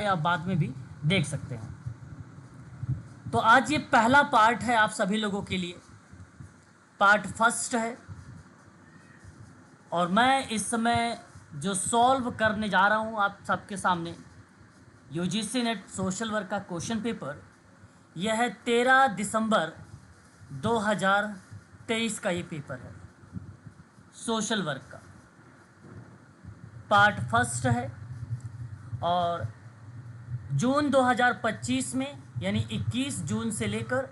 या बाद में भी देख सकते हैं। तो आज ये पहला पार्ट है आप सभी लोगों के लिए, पार्ट फर्स्ट है, और मैं इस समय जो सॉल्व करने जा रहा हूँ आप सबके सामने यूजीसी नेट सोशल वर्क का क्वेश्चन पेपर। यह है 13 दिसंबर 2023 का ये पेपर है, सोशल वर्क का पार्ट फर्स्ट है। और जून 2025 में यानी 21 जून से लेकर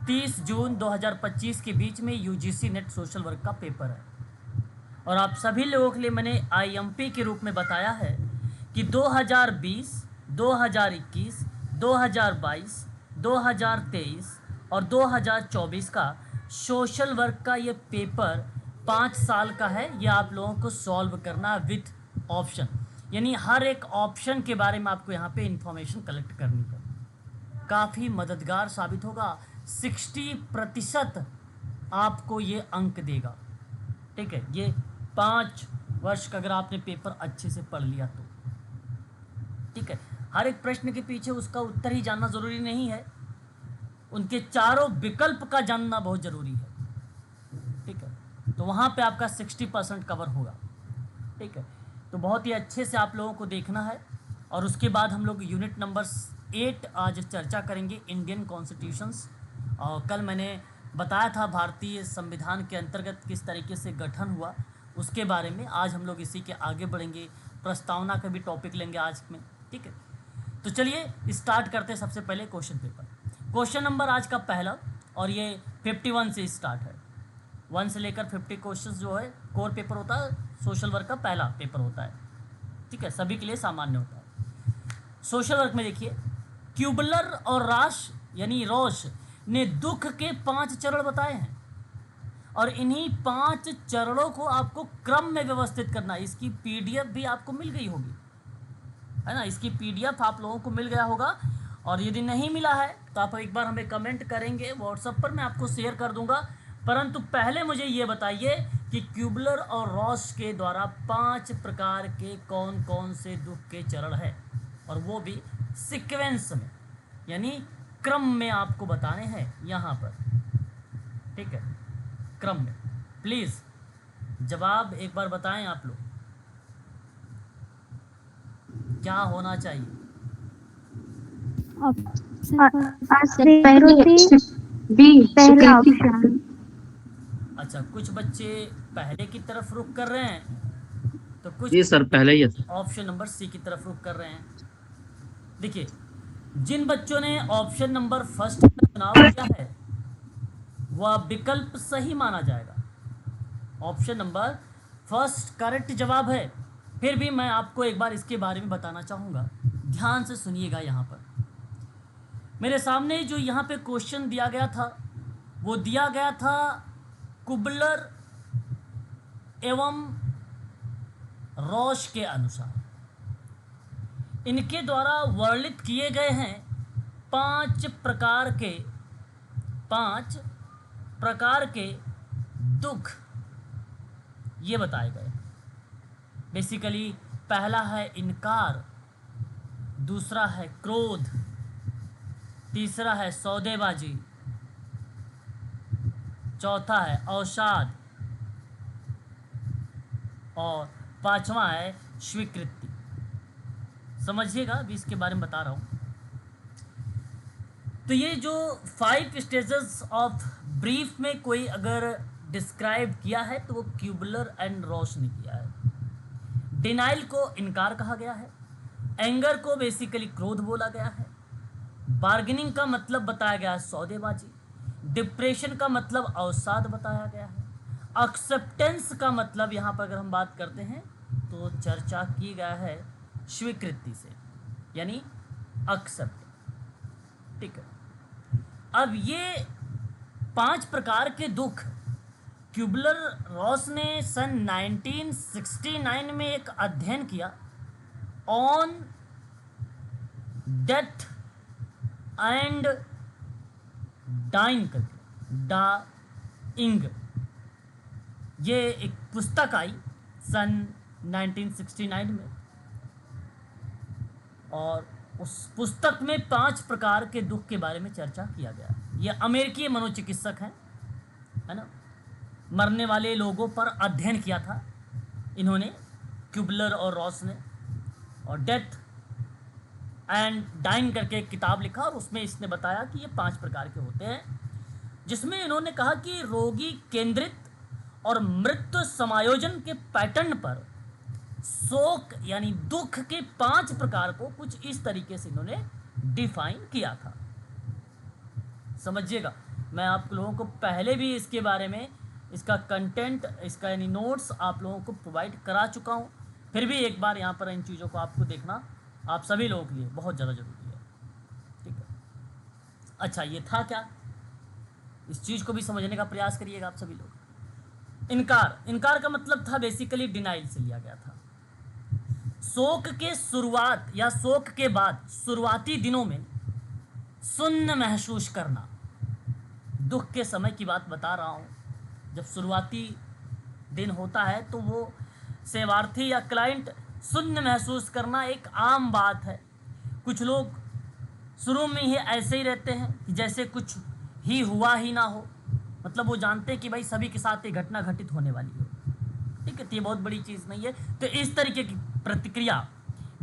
30 जून 2025 के बीच में यूजीसी नेट सोशल वर्क का पेपर है। और आप सभी लोगों के लिए मैंने आईएमपी के रूप में बताया है कि 2020, 2021, 2022, 2023 और 2024 का सोशल वर्क का ये पेपर 5 साल का है। ये आप लोगों को सॉल्व करना विथ ऑप्शन, यानी हर एक ऑप्शन के बारे में आपको यहाँ पे इंफॉर्मेशन कलेक्ट करनी है। काफ़ी मददगार साबित होगा, 60% आपको ये अंक देगा। ठीक है, ये 5 वर्ष का अगर आपने पेपर अच्छे से पढ़ लिया तो ठीक है। हर एक प्रश्न के पीछे उसका उत्तर ही जानना ज़रूरी नहीं है, उनके चारों विकल्प का जानना बहुत ज़रूरी है। ठीक है, तो वहाँ पे आपका 60% कवर होगा। ठीक है, तो बहुत ही अच्छे से आप लोगों को देखना है। और उसके बाद हम लोग यूनिट नंबर 8 आज चर्चा करेंगे, इंडियन कॉन्स्टिट्यूशंस। और कल मैंने बताया था भारतीय संविधान के अंतर्गत किस तरीके से गठन हुआ, उसके बारे में आज हम लोग इसी के आगे बढ़ेंगे। प्रस्तावना का भी टॉपिक लेंगे आज में। ठीक है, तो चलिए स्टार्ट करते हैं। सबसे पहले क्वेश्चन पेपर, क्वेश्चन नंबर आज का पहला, और ये 51 से स्टार्ट है। 1 से लेकर 50 क्वेश्चंस जो है कोर पेपर होता है, सोशल वर्क का पहला पेपर होता है। ठीक है, सभी के लिए सामान्य होता है। सोशल वर्क में देखिए, क्यूबलर और राश यानी रॉश ने दुख के 5 चरण बताए हैं, और इन्हीं 5 चरणों को आपको क्रम में व्यवस्थित करना है। इसकी पीडीएफ भी आपको मिल गई होगी, है ना, इसकी पीडीएफ आप लोगों को मिल गया होगा। और यदि नहीं मिला है तो आप एक बार हमें कमेंट करेंगे व्हाट्सएप पर, मैं आपको शेयर कर दूंगा। परंतु पहले मुझे ये बताइए कि क्यूबलर और रॉस के द्वारा 5 प्रकार के कौन कौन से दुख के चरण है, और वो भी सीक्वेंस में, यानी क्रम में आपको बताने हैं यहाँ पर। ठीक है, क्रम में। प्लीज़ जवाब एक बार बताएं आप लोग, क्या होना चाहिए? अच्छा, कुछ बच्चे पहले की तरफ रुख कर रहे हैं, तो कुछ जी सर, पहले ही है। ऑप्शन नंबर सी की तरफ रुख कर रहे हैं। देखिए, जिन बच्चों ने ऑप्शन नंबर फर्स्ट का चुनाव किया है वह विकल्प सही माना जाएगा। ऑप्शन नंबर फर्स्ट करेक्ट जवाब है। फिर भी मैं आपको एक बार इसके बारे में बताना चाहूँगा, ध्यान से सुनिएगा। यहाँ पर मेरे सामने जो यहाँ पे क्वेश्चन दिया गया था, वो दिया गया था कुबलर एवं रॉश के अनुसार। इनके द्वारा वर्णित किए गए हैं 5 प्रकार के दुख, ये बताए गए। बेसिकली पहला है इनकार, दूसरा है क्रोध, तीसरा है सौदेबाजी, चौथा है अवसाद, और 5वां है स्वीकृति। समझिएगा, अभी इसके बारे में बता रहा हूँ। तो ये जो 5 स्टेजेस ऑफ ब्रीफ में कोई अगर डिस्क्राइब किया है तो वो क्यूबलर एंड रॉस ने किया है। डिनाइल को इनकार कहा गया है, एंगर को बेसिकली क्रोध बोला गया है, बार्गेनिंग का मतलब बताया गया है सौदेबाजी, डिप्रेशन का मतलब अवसाद बताया गया है, एक्सेप्टेंस का मतलब यहाँ पर अगर हम बात करते हैं तो चर्चा की गया है स्वीकृति से, यानी एक्सेप्ट। ठीक है, अब ये 5 प्रकार के दुख क्यूबलर रॉस ने सन 1969 में एक अध्ययन किया ऑन डेथ एंड डाइंग करके, डाइंग। ये एक पुस्तक आई सन 1969 में, और उस पुस्तक में 5 प्रकार के दुख के बारे में चर्चा किया गया। ये अमेरिकी मनोचिकित्सक हैं, है ना, मरने वाले लोगों पर अध्ययन किया था इन्होंने, क्यूबलर और रॉस ने, और डेथ एंड डाइंग करके एक किताब लिखा और उसमें इसने बताया कि ये 5 प्रकार के होते हैं, जिसमें इन्होंने कहा कि रोगी केंद्रित और मृत्यु समायोजन के पैटर्न पर शोक यानी दुख के 5 प्रकार को कुछ इस तरीके से इन्होंने डिफाइन किया था। समझिएगा, मैं आप लोगों को पहले भी इसके बारे में, इसका कंटेंट, इसका यानी नोट्स आप लोगों को प्रोवाइड करा चुका हूँ, फिर भी एक बार यहाँ पर इन चीज़ों को आपको देखना आप सभी लोगों के लिए बहुत ज़्यादा ज़रूरी है। ठीक है, अच्छा ये था क्या, इस चीज़ को भी समझने का प्रयास करिएगा आप सभी लोग। इनकार का मतलब था बेसिकली डिनाइल से लिया गया था। शोक के शुरुआत या शोक के बाद शुरुआती दिनों में शून्य महसूस करना, दुख के समय की बात बता रहा हूँ। जब शुरुआती दिन होता है तो वो सेवार्थी या क्लाइंट शून्य महसूस करना एक आम बात है। कुछ लोग शुरू में ही ऐसे ही रहते हैं कि जैसे कुछ ही हुआ ही ना हो, मतलब वो जानते हैं कि भाई सभी के साथ ये घटना घटित होने वाली है। ठीक है, तो ये बहुत बड़ी चीज़ नहीं है। तो इस तरीके की प्रतिक्रिया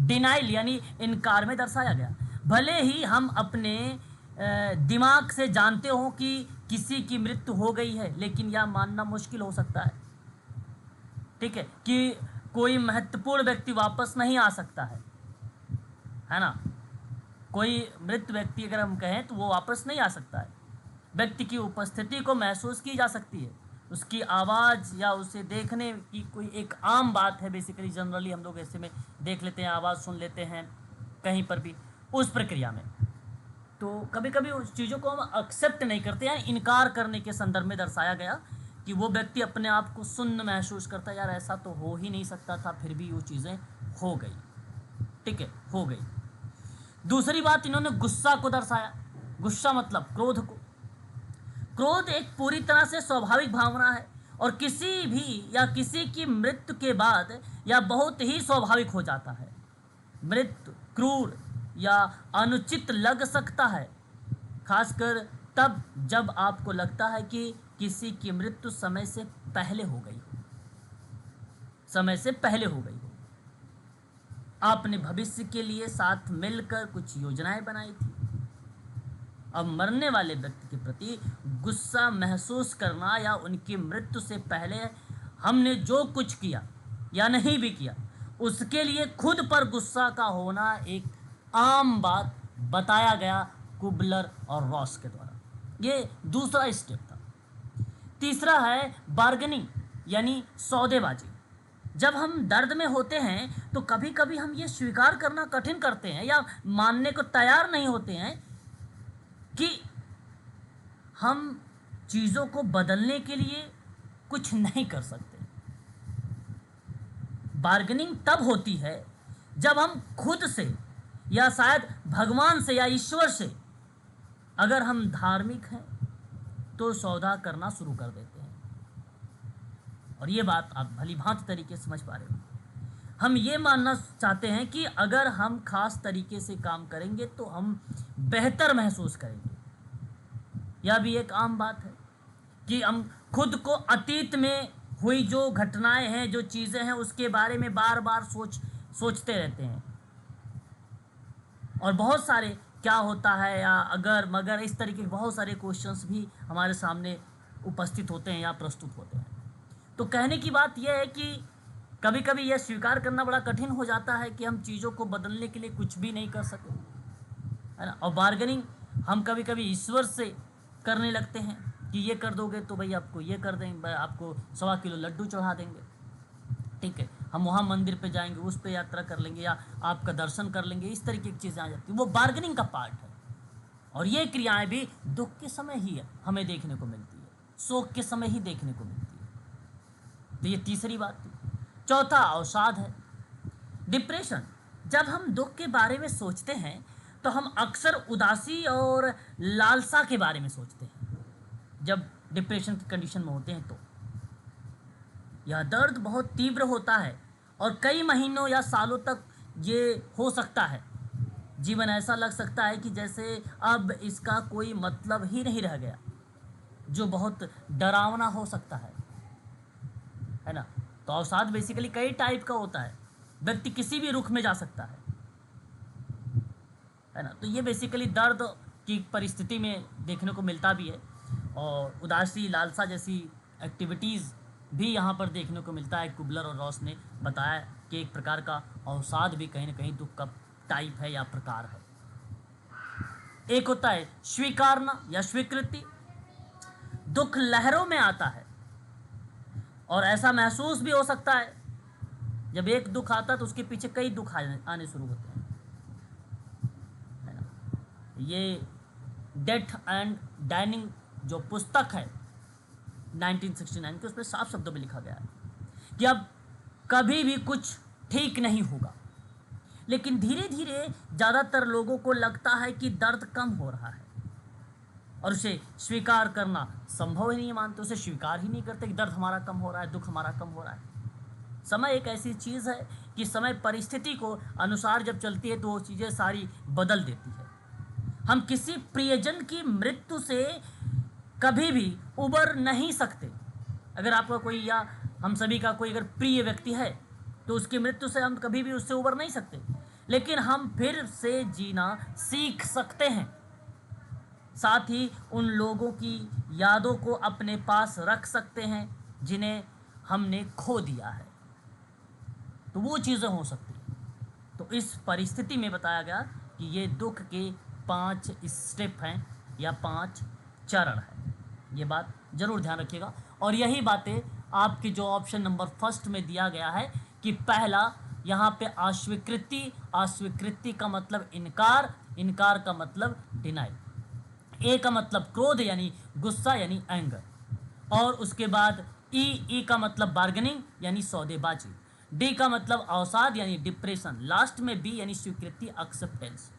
डिनाइल यानी इनकार में दर्शाया गया। भले ही हम अपने दिमाग से जानते हो कि किसी की मृत्यु हो गई है, लेकिन यह मानना मुश्किल हो सकता है, ठीक है, कि कोई महत्वपूर्ण व्यक्ति वापस नहीं आ सकता है ना। कोई मृत व्यक्ति अगर हम कहें तो वो वापस नहीं आ सकता है। व्यक्ति की उपस्थिति को महसूस की जा सकती है, उसकी आवाज़ या उसे देखने की कोई एक आम बात है। बेसिकली जनरली हम लोग ऐसे में देख लेते हैं, आवाज़ सुन लेते हैं कहीं पर भी, उस प्रक्रिया में। तो कभी कभी उस चीज़ों को हम एक्सेप्ट नहीं करते हैं। इनकार करने के संदर्भ में दर्शाया गया कि वो व्यक्ति अपने आप को शून्य महसूस करता है, यार ऐसा तो हो ही नहीं सकता था, फिर भी वो चीज़ें हो गई। ठीक है, हो गई। दूसरी बात, इन्होंने गुस्सा को दर्शाया। गुस्सा मतलब क्रोध को। क्रोध एक पूरी तरह से स्वाभाविक भावना है और किसी भी या किसी की मृत्यु के बाद यह बहुत ही स्वाभाविक हो जाता है। मृत्यु क्रूर या अनुचित लग सकता है, खासकर तब जब आपको लगता है कि किसी की मृत्यु समय से पहले हो गई हो, समय से पहले हो गई हो। आपने भविष्य के लिए साथ मिलकर कुछ योजनाएं बनाई थी। अब मरने वाले व्यक्ति के प्रति गुस्सा महसूस करना या उनकी मृत्यु से पहले हमने जो कुछ किया या नहीं भी किया उसके लिए खुद पर गुस्सा का होना एक आम बात बताया गया कुबलर और रॉस के द्वारा। ये दूसरा स्टेप था। तीसरा है बार्गेनिंग यानी सौदेबाजी। जब हम दर्द में होते हैं तो कभी कभी हम ये स्वीकार करना कठिन करते हैं या मानने को तैयार नहीं होते हैं कि हम चीज़ों को बदलने के लिए कुछ नहीं कर सकते। बार्गेनिंग तब होती है जब हम खुद से या शायद भगवान से या ईश्वर से, अगर हम धार्मिक हैं तो सौदा करना शुरू कर देते हैं। और ये बात आप भली भांति तरीके से समझ पा रहे हो। हम ये मानना चाहते हैं कि अगर हम खास तरीके से काम करेंगे तो हम बेहतर महसूस करेंगे। यह भी एक आम बात है कि हम खुद को अतीत में हुई जो घटनाएं हैं, जो चीज़ें हैं, उसके बारे में बार बार सोचते रहते हैं और बहुत सारे क्या होता है या अगर मगर इस तरीके के बहुत सारे क्वेश्चंस भी हमारे सामने उपस्थित होते हैं या प्रस्तुत होते हैं। तो कहने की बात यह है कि कभी कभी यह स्वीकार करना बड़ा कठिन हो जाता है कि हम चीज़ों को बदलने के लिए कुछ भी नहीं कर सके, है ना। और बार्गेनिंग हम कभी कभी ईश्वर से करने लगते हैं कि ये कर दोगे तो भाई आपको ये कर देंगे, आपको 1.25 किलो लड्डू चढ़ा देंगे। ठीक है, हम वहाँ मंदिर पे जाएंगे, उस पे यात्रा कर लेंगे या आपका दर्शन कर लेंगे। इस तरीके की चीज़ें आ जाती हैं, वो बार्गेनिंग का पार्ट है। और ये क्रियाएं भी दुख के समय ही है हमें देखने को मिलती है, शोक के समय ही देखने को मिलती है। तो ये तीसरी बात थी। चौथा अवसाद है, डिप्रेशन। जब हम दुख के बारे में सोचते हैं तो हम अक्सर उदासी और लालसा के बारे में सोचते हैं। जब डिप्रेशन की कंडीशन में होते हैं तो यह दर्द बहुत तीव्र होता है और कई महीनों या सालों तक ये हो सकता है। जीवन ऐसा लग सकता है कि जैसे अब इसका कोई मतलब ही नहीं रह गया, जो बहुत डरावना हो सकता है ना। तो अवसाद बेसिकली कई टाइप का होता है, व्यक्ति किसी भी रुख में जा सकता है ना। तो ये बेसिकली दर्द की परिस्थिति में देखने को मिलता भी है, और उदासी, लालसा जैसी एक्टिविटीज़ भी यहाँ पर देखने को मिलता है। कुबलर और रॉस ने बताया कि एक प्रकार का अवसाद भी कहीं ना कहीं दुख का टाइप है या प्रकार है। एक होता है स्वीकारना या स्वीकृति। दुख लहरों में आता है, और ऐसा महसूस भी हो सकता है जब एक दुख आता है तो उसके पीछे कई दुख आने शुरू होते हैं, है ना। ये डेथ एंड डाइनिंग जो पुस्तक है 1969 की, उसमें साफ शब्दों में लिखा गया है कि अब कभी भी कुछ ठीक नहीं होगा। लेकिन धीरे धीरे ज़्यादातर लोगों को लगता है कि दर्द कम हो रहा है, और उसे स्वीकार करना संभव ही नहीं मानते, उसे स्वीकार ही नहीं करते कि दर्द हमारा कम हो रहा है, दुख हमारा कम हो रहा है। समय एक ऐसी चीज़ है कि समय परिस्थिति को अनुसार जब चलती है तो वो चीज़ें सारी बदल देती है। हम किसी प्रियजन की मृत्यु से कभी भी उबर नहीं सकते। अगर आपका कोई या हम सभी का कोई अगर प्रिय व्यक्ति है तो उसकी मृत्यु से हम कभी भी उससे उबर नहीं सकते, लेकिन हम फिर से जीना सीख सकते हैं। साथ ही उन लोगों की यादों को अपने पास रख सकते हैं जिन्हें हमने खो दिया है, तो वो चीज़ें हो सकती हैं। तो इस परिस्थिति में बताया गया कि ये दुख के 5 स्टेप हैं या 5 चरण हैं। ये बात ज़रूर ध्यान रखिएगा। और यही बातें आपके जो ऑप्शन नंबर फर्स्ट में दिया गया है कि पहला यहाँ पे अस्वीकृति, अस्वीकृति का मतलब इनकार, इनकार का मतलब डिनाई, ए का मतलब क्रोध यानी गुस्सा यानी एंगर, और उसके बाद ई का मतलब बार्गेनिंग यानी सौदेबाजी, डी का मतलब अवसाद यानी डिप्रेशन, लास्ट में बी यानी स्वीकृति एक्सेप्टेंस।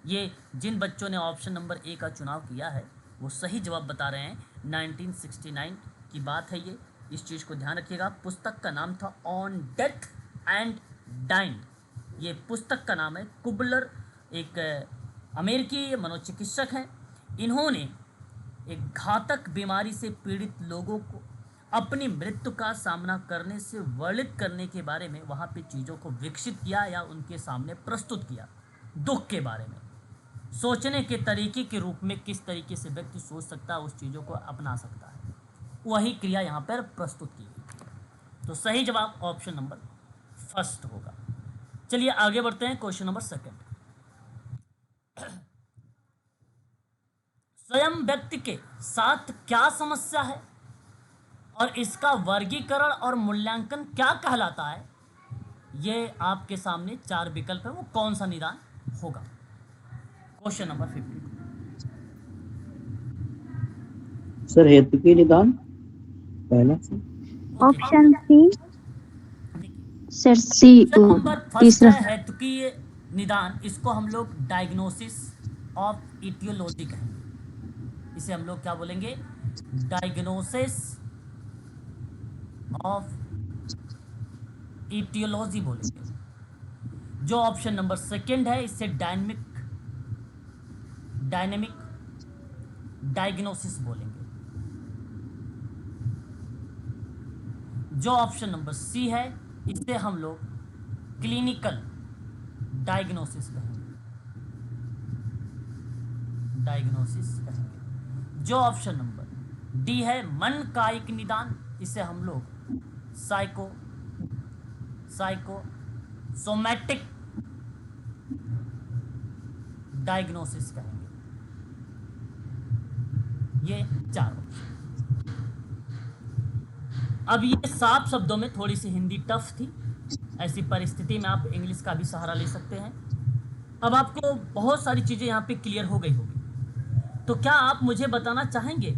ये जिन बच्चों ने ऑप्शन नंबर ए का चुनाव किया है वो सही जवाब बता रहे हैं। 1969 की बात है ये, इस चीज़ को ध्यान रखिएगा। पुस्तक का नाम था ऑन डेथ एंड डाइंग, ये पुस्तक का नाम है। कुबलर एक अमेरिकी मनोचिकित्सक हैं। इन्होंने एक घातक बीमारी से पीड़ित लोगों को अपनी मृत्यु का सामना करने से वर्णित करने के बारे में वहाँ पे चीज़ों को विकसित किया या उनके सामने प्रस्तुत किया। दुख के बारे में सोचने के तरीके के रूप में किस तरीके से व्यक्ति सोच सकता है, उस चीज़ों को अपना सकता है, वही क्रिया यहाँ पर प्रस्तुत की गई। तो सही जवाब ऑप्शन नंबर फर्स्ट होगा। चलिए आगे बढ़ते हैं क्वेश्चन नंबर सेकंड। स्वयं व्यक्ति के साथ क्या समस्या है और इसका वर्गीकरण और मूल्यांकन क्या कहलाता है, ये आपके सामने 4 विकल्प है, वो कौन सा निदान होगा। क्वेश्चन नंबर 50 सर हेतु की निदान पहला से option C sir C number first तीसरा है हेतुकीय निदान। इसको हम लोग डायग्नोसिस ऑफ इटियोलॉजी कहेंगे। इसे हम लोग क्या बोलेंगे, डायग्नोसिस ऑफ इटियोलॉजी बोलेंगे। जो ऑप्शन नंबर सेकंड है इससे डायनेमिक डायग्नोसिस बोलेंगे। जो ऑप्शन नंबर सी है इसे हम लोग क्लिनिकल डायग्नोसिस कहेंगे, जो ऑप्शन नंबर डी है मन कायिक निदान, इसे हम लोग साइकोसोमैटिक डायग्नोसिस कहेंगे। ये 4 ऑप्शन। अब ये साफ शब्दों में, थोड़ी सी हिंदी टफ थी, ऐसी परिस्थिति में आप इंग्लिश का भी सहारा ले सकते हैं। अब आपको बहुत सारी चीज़ें यहाँ पे क्लियर हो गई होगी, तो क्या आप मुझे बताना चाहेंगे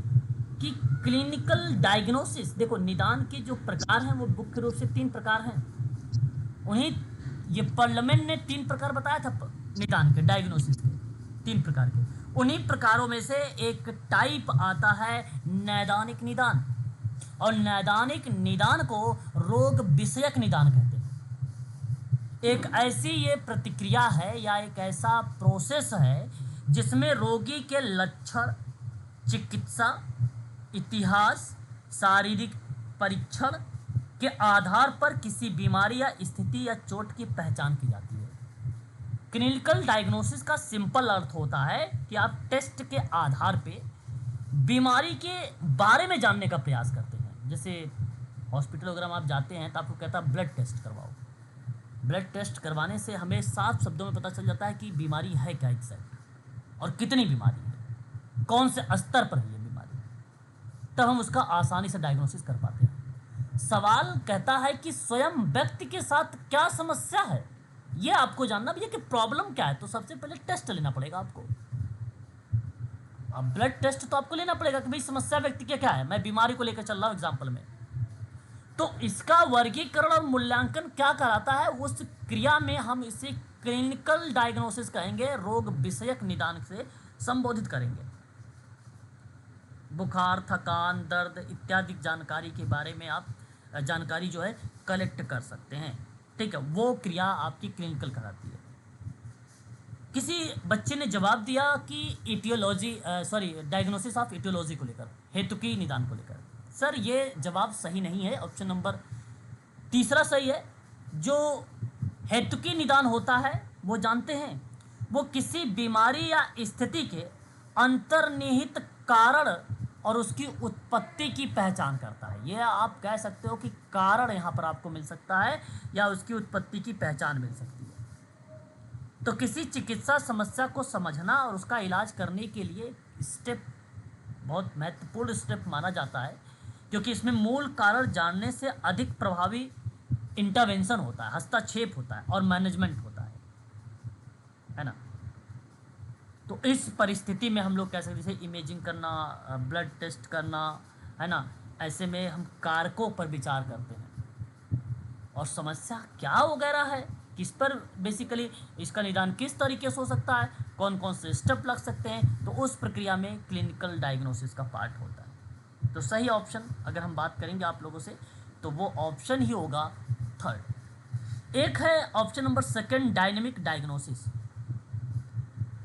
कि क्लिनिकल डायग्नोसिस, देखो निदान के जो प्रकार हैं वो मुख्य रूप से 3 प्रकार हैं। उन्हीं ये पार्लियामेंट ने 3 प्रकार बताया था निदान के, डायग्नोसिस के 3 प्रकार के। उन्हीं प्रकारों में से एक टाइप आता है नैदानिक निदान, और नैदानिक निदान को रोग विषयक निदान कहते हैं। एक ऐसी ये प्रतिक्रिया है या एक ऐसा प्रोसेस है जिसमें रोगी के लक्षण, चिकित्सा, इतिहास, शारीरिक परीक्षण के आधार पर किसी बीमारी या स्थिति या चोट की पहचान की जाती है। क्लिनिकल डायग्नोसिस का सिंपल अर्थ होता है कि आप टेस्ट के आधार पे बीमारी के बारे में जानने का प्रयास करते हैं। जैसे हॉस्पिटल वगैरह में आप जाते हैं तो आपको कहता है ब्लड टेस्ट करवाओ। ब्लड टेस्ट करवाने से हमें साफ शब्दों में पता चल जाता है कि बीमारी है क्या एग्जैक्ट और कितनी बीमारी है, कौन से स्तर पर है ये बीमारी, तब हम उसका आसानी से डायग्नोसिस कर पाते हैं। सवाल कहता है कि स्वयं व्यक्ति के साथ क्या समस्या है, ये आपको जानना भी है कि प्रॉब्लम क्या है। तो सबसे पहले टेस्ट लेना पड़ेगा आपको। अब ब्लड टेस्ट तो आपको लेना पड़ेगा कि भाई समस्या व्यक्ति की क्या है, मैं बीमारी को लेकर चल रहा हूँ एग्जाम्पल में। तो इसका वर्गीकरण और मूल्यांकन क्या कराता है, उस क्रिया में हम इसे क्लिनिकल डायग्नोसिस कहेंगे, रोग विषयक निदान से संबोधित करेंगे। बुखार, थकान, दर्द इत्यादि जानकारी के बारे में आप जानकारी जो है कलेक्ट कर सकते हैं, ठीक है। वो क्रिया आपकी क्लिनिकल कराती है। किसी बच्चे ने जवाब दिया कि डायग्नोसिस ऑफ इटियोलॉजी को लेकर, हेतुकी निदान को लेकर। सर ये जवाब सही नहीं है, ऑप्शन नंबर तीसरा सही है। जो हेतुकी निदान होता है वो जानते हैं, वो किसी बीमारी या स्थिति के अंतर्निहित कारण और उसकी उत्पत्ति की पहचान करता है। ये आप कह सकते हो कि कारण यहाँ पर आपको मिल सकता है या उसकी उत्पत्ति की पहचान मिल सकती है। तो किसी चिकित्सा समस्या को समझना और उसका इलाज करने के लिए स्टेप बहुत महत्वपूर्ण स्टेप माना जाता है, क्योंकि इसमें मूल कारण जानने से अधिक प्रभावी इंटरवेंशन होता है, हस्तक्षेप होता है और मैनेजमेंट होता है ना। तो इस परिस्थिति में हम लोग कह सकते हैं जैसे इमेजिंग करना, ब्लड टेस्ट करना, है ना, ऐसे में हम कारकों पर विचार करते हैं और समस्या क्या वगैरह है, किस पर बेसिकली इसका निदान किस तरीके से हो सकता है, कौन कौन से स्टेप लग सकते हैं, तो उस प्रक्रिया में क्लिनिकल डायग्नोसिस का पार्ट होता है। तो सही ऑप्शन अगर हम बात करेंगे आप लोगों से तो वो ऑप्शन ही होगा थर्ड। एक है option number second, dynamic diagnosis.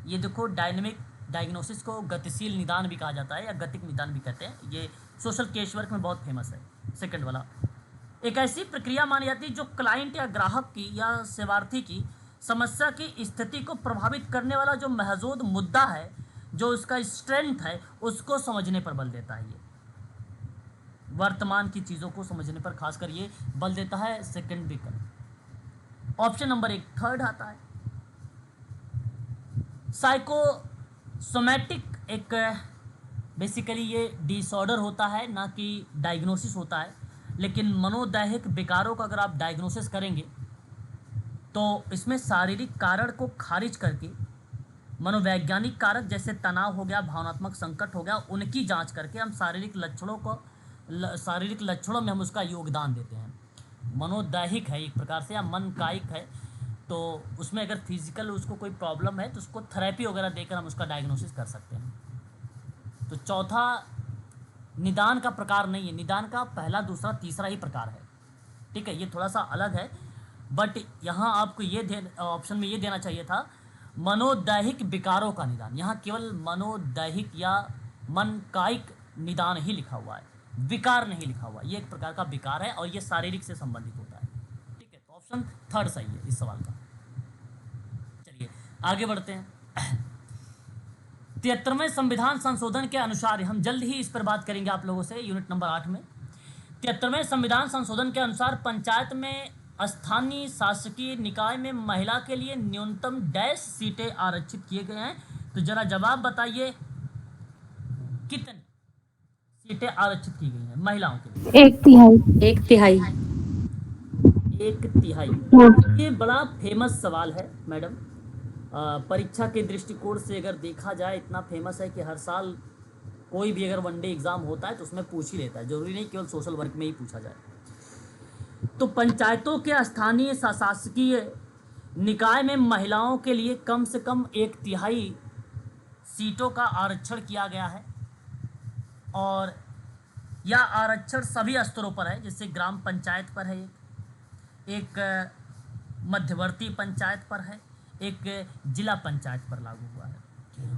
ये देखो, डायनेमिक डायग्नोसिस को गतिशील निदान भी कहा जाता है या गतिक निदान भी कहते हैं। ये सोशल केस वर्क में बहुत फेमस है सेकंड वाला। एक ऐसी प्रक्रिया मानी जाती है जो क्लाइंट या ग्राहक की या सेवार्थी की समस्या की स्थिति को प्रभावित करने वाला जो महजूद मुद्दा है, जो उसका स्ट्रेंथ है, उसको समझने पर बल देता है। ये वर्तमान की चीज़ों को समझने पर खासकर ये बल देता है सेकंड विकल्प। ऑप्शन नंबर एक थर्ड आता है। साइकोसोमैटिक एक बेसिकली ये डिसऑर्डर होता है, ना कि डायग्नोसिस होता है। लेकिन मनोदैहिक विकारों का अगर आप डायग्नोसिस करेंगे तो इसमें शारीरिक कारण को खारिज करके मनोवैज्ञानिक कारक जैसे तनाव हो गया, भावनात्मक संकट हो गया, उनकी जांच करके हम शारीरिक लक्षणों में हम उसका योगदान देते हैं। मनोदैहिक है एक प्रकार से या मन कायिक है, तो उसमें अगर फिजिकल उसको कोई प्रॉब्लम है तो उसको थेरेपी वगैरह देकर हम उसका डायग्नोसिस कर सकते हैं। तो चौथा निदान का प्रकार नहीं है, निदान का पहला, दूसरा, तीसरा ही प्रकार है, ठीक है। ये थोड़ा सा अलग है, बट यहाँ आपको ये ऑप्शन में ये देना चाहिए था मनोदैहिक विकारों का निदान। यहाँ केवल मनोदैहिक या मन कायिक निदान ही लिखा हुआ है, विकार नहीं लिखा हुआ। ये एक प्रकार का विकार है और ये शारीरिक से संबंधित होता है, ठीक है। तो ऑप्शन थर्ड सही है इस सवाल का। चलिए आगे बढ़ते हैं। 73वें संविधान संशोधन के अनुसार, हम जल्द ही इस पर बात करेंगे आप लोगों से यूनिट नंबर 8 में। 73वें संविधान संशोधन के अनुसार पंचायत में स्थानीय शासकीय निकाय में महिला के लिए न्यूनतम डैश सीटें आरक्षित किए गए हैं। तो जरा जवाब बताइए कितनी सीटें आरक्षित की गई हैं महिलाओं के लिए? 1/3। 1/3। 1/3। ये बड़ा फेमस सवाल है मैडम। परीक्षा के दृष्टिकोण से अगर देखा जाए इतना फेमस है कि हर साल कोई भी अगर वनडे एग्ज़ाम होता है तो उसमें पूछ ही लेता है, जरूरी नहीं केवल सोशल वर्क में ही पूछा जाए। तो पंचायतों के स्थानीय शासकीय निकाय में महिलाओं के लिए कम से कम 1/3 सीटों का आरक्षण किया गया है और यह आरक्षण सभी स्तरों पर है। जैसे ग्राम पंचायत पर है, एक मध्यवर्ती पंचायत पर है, एक जिला पंचायत पर लागू हुआ है।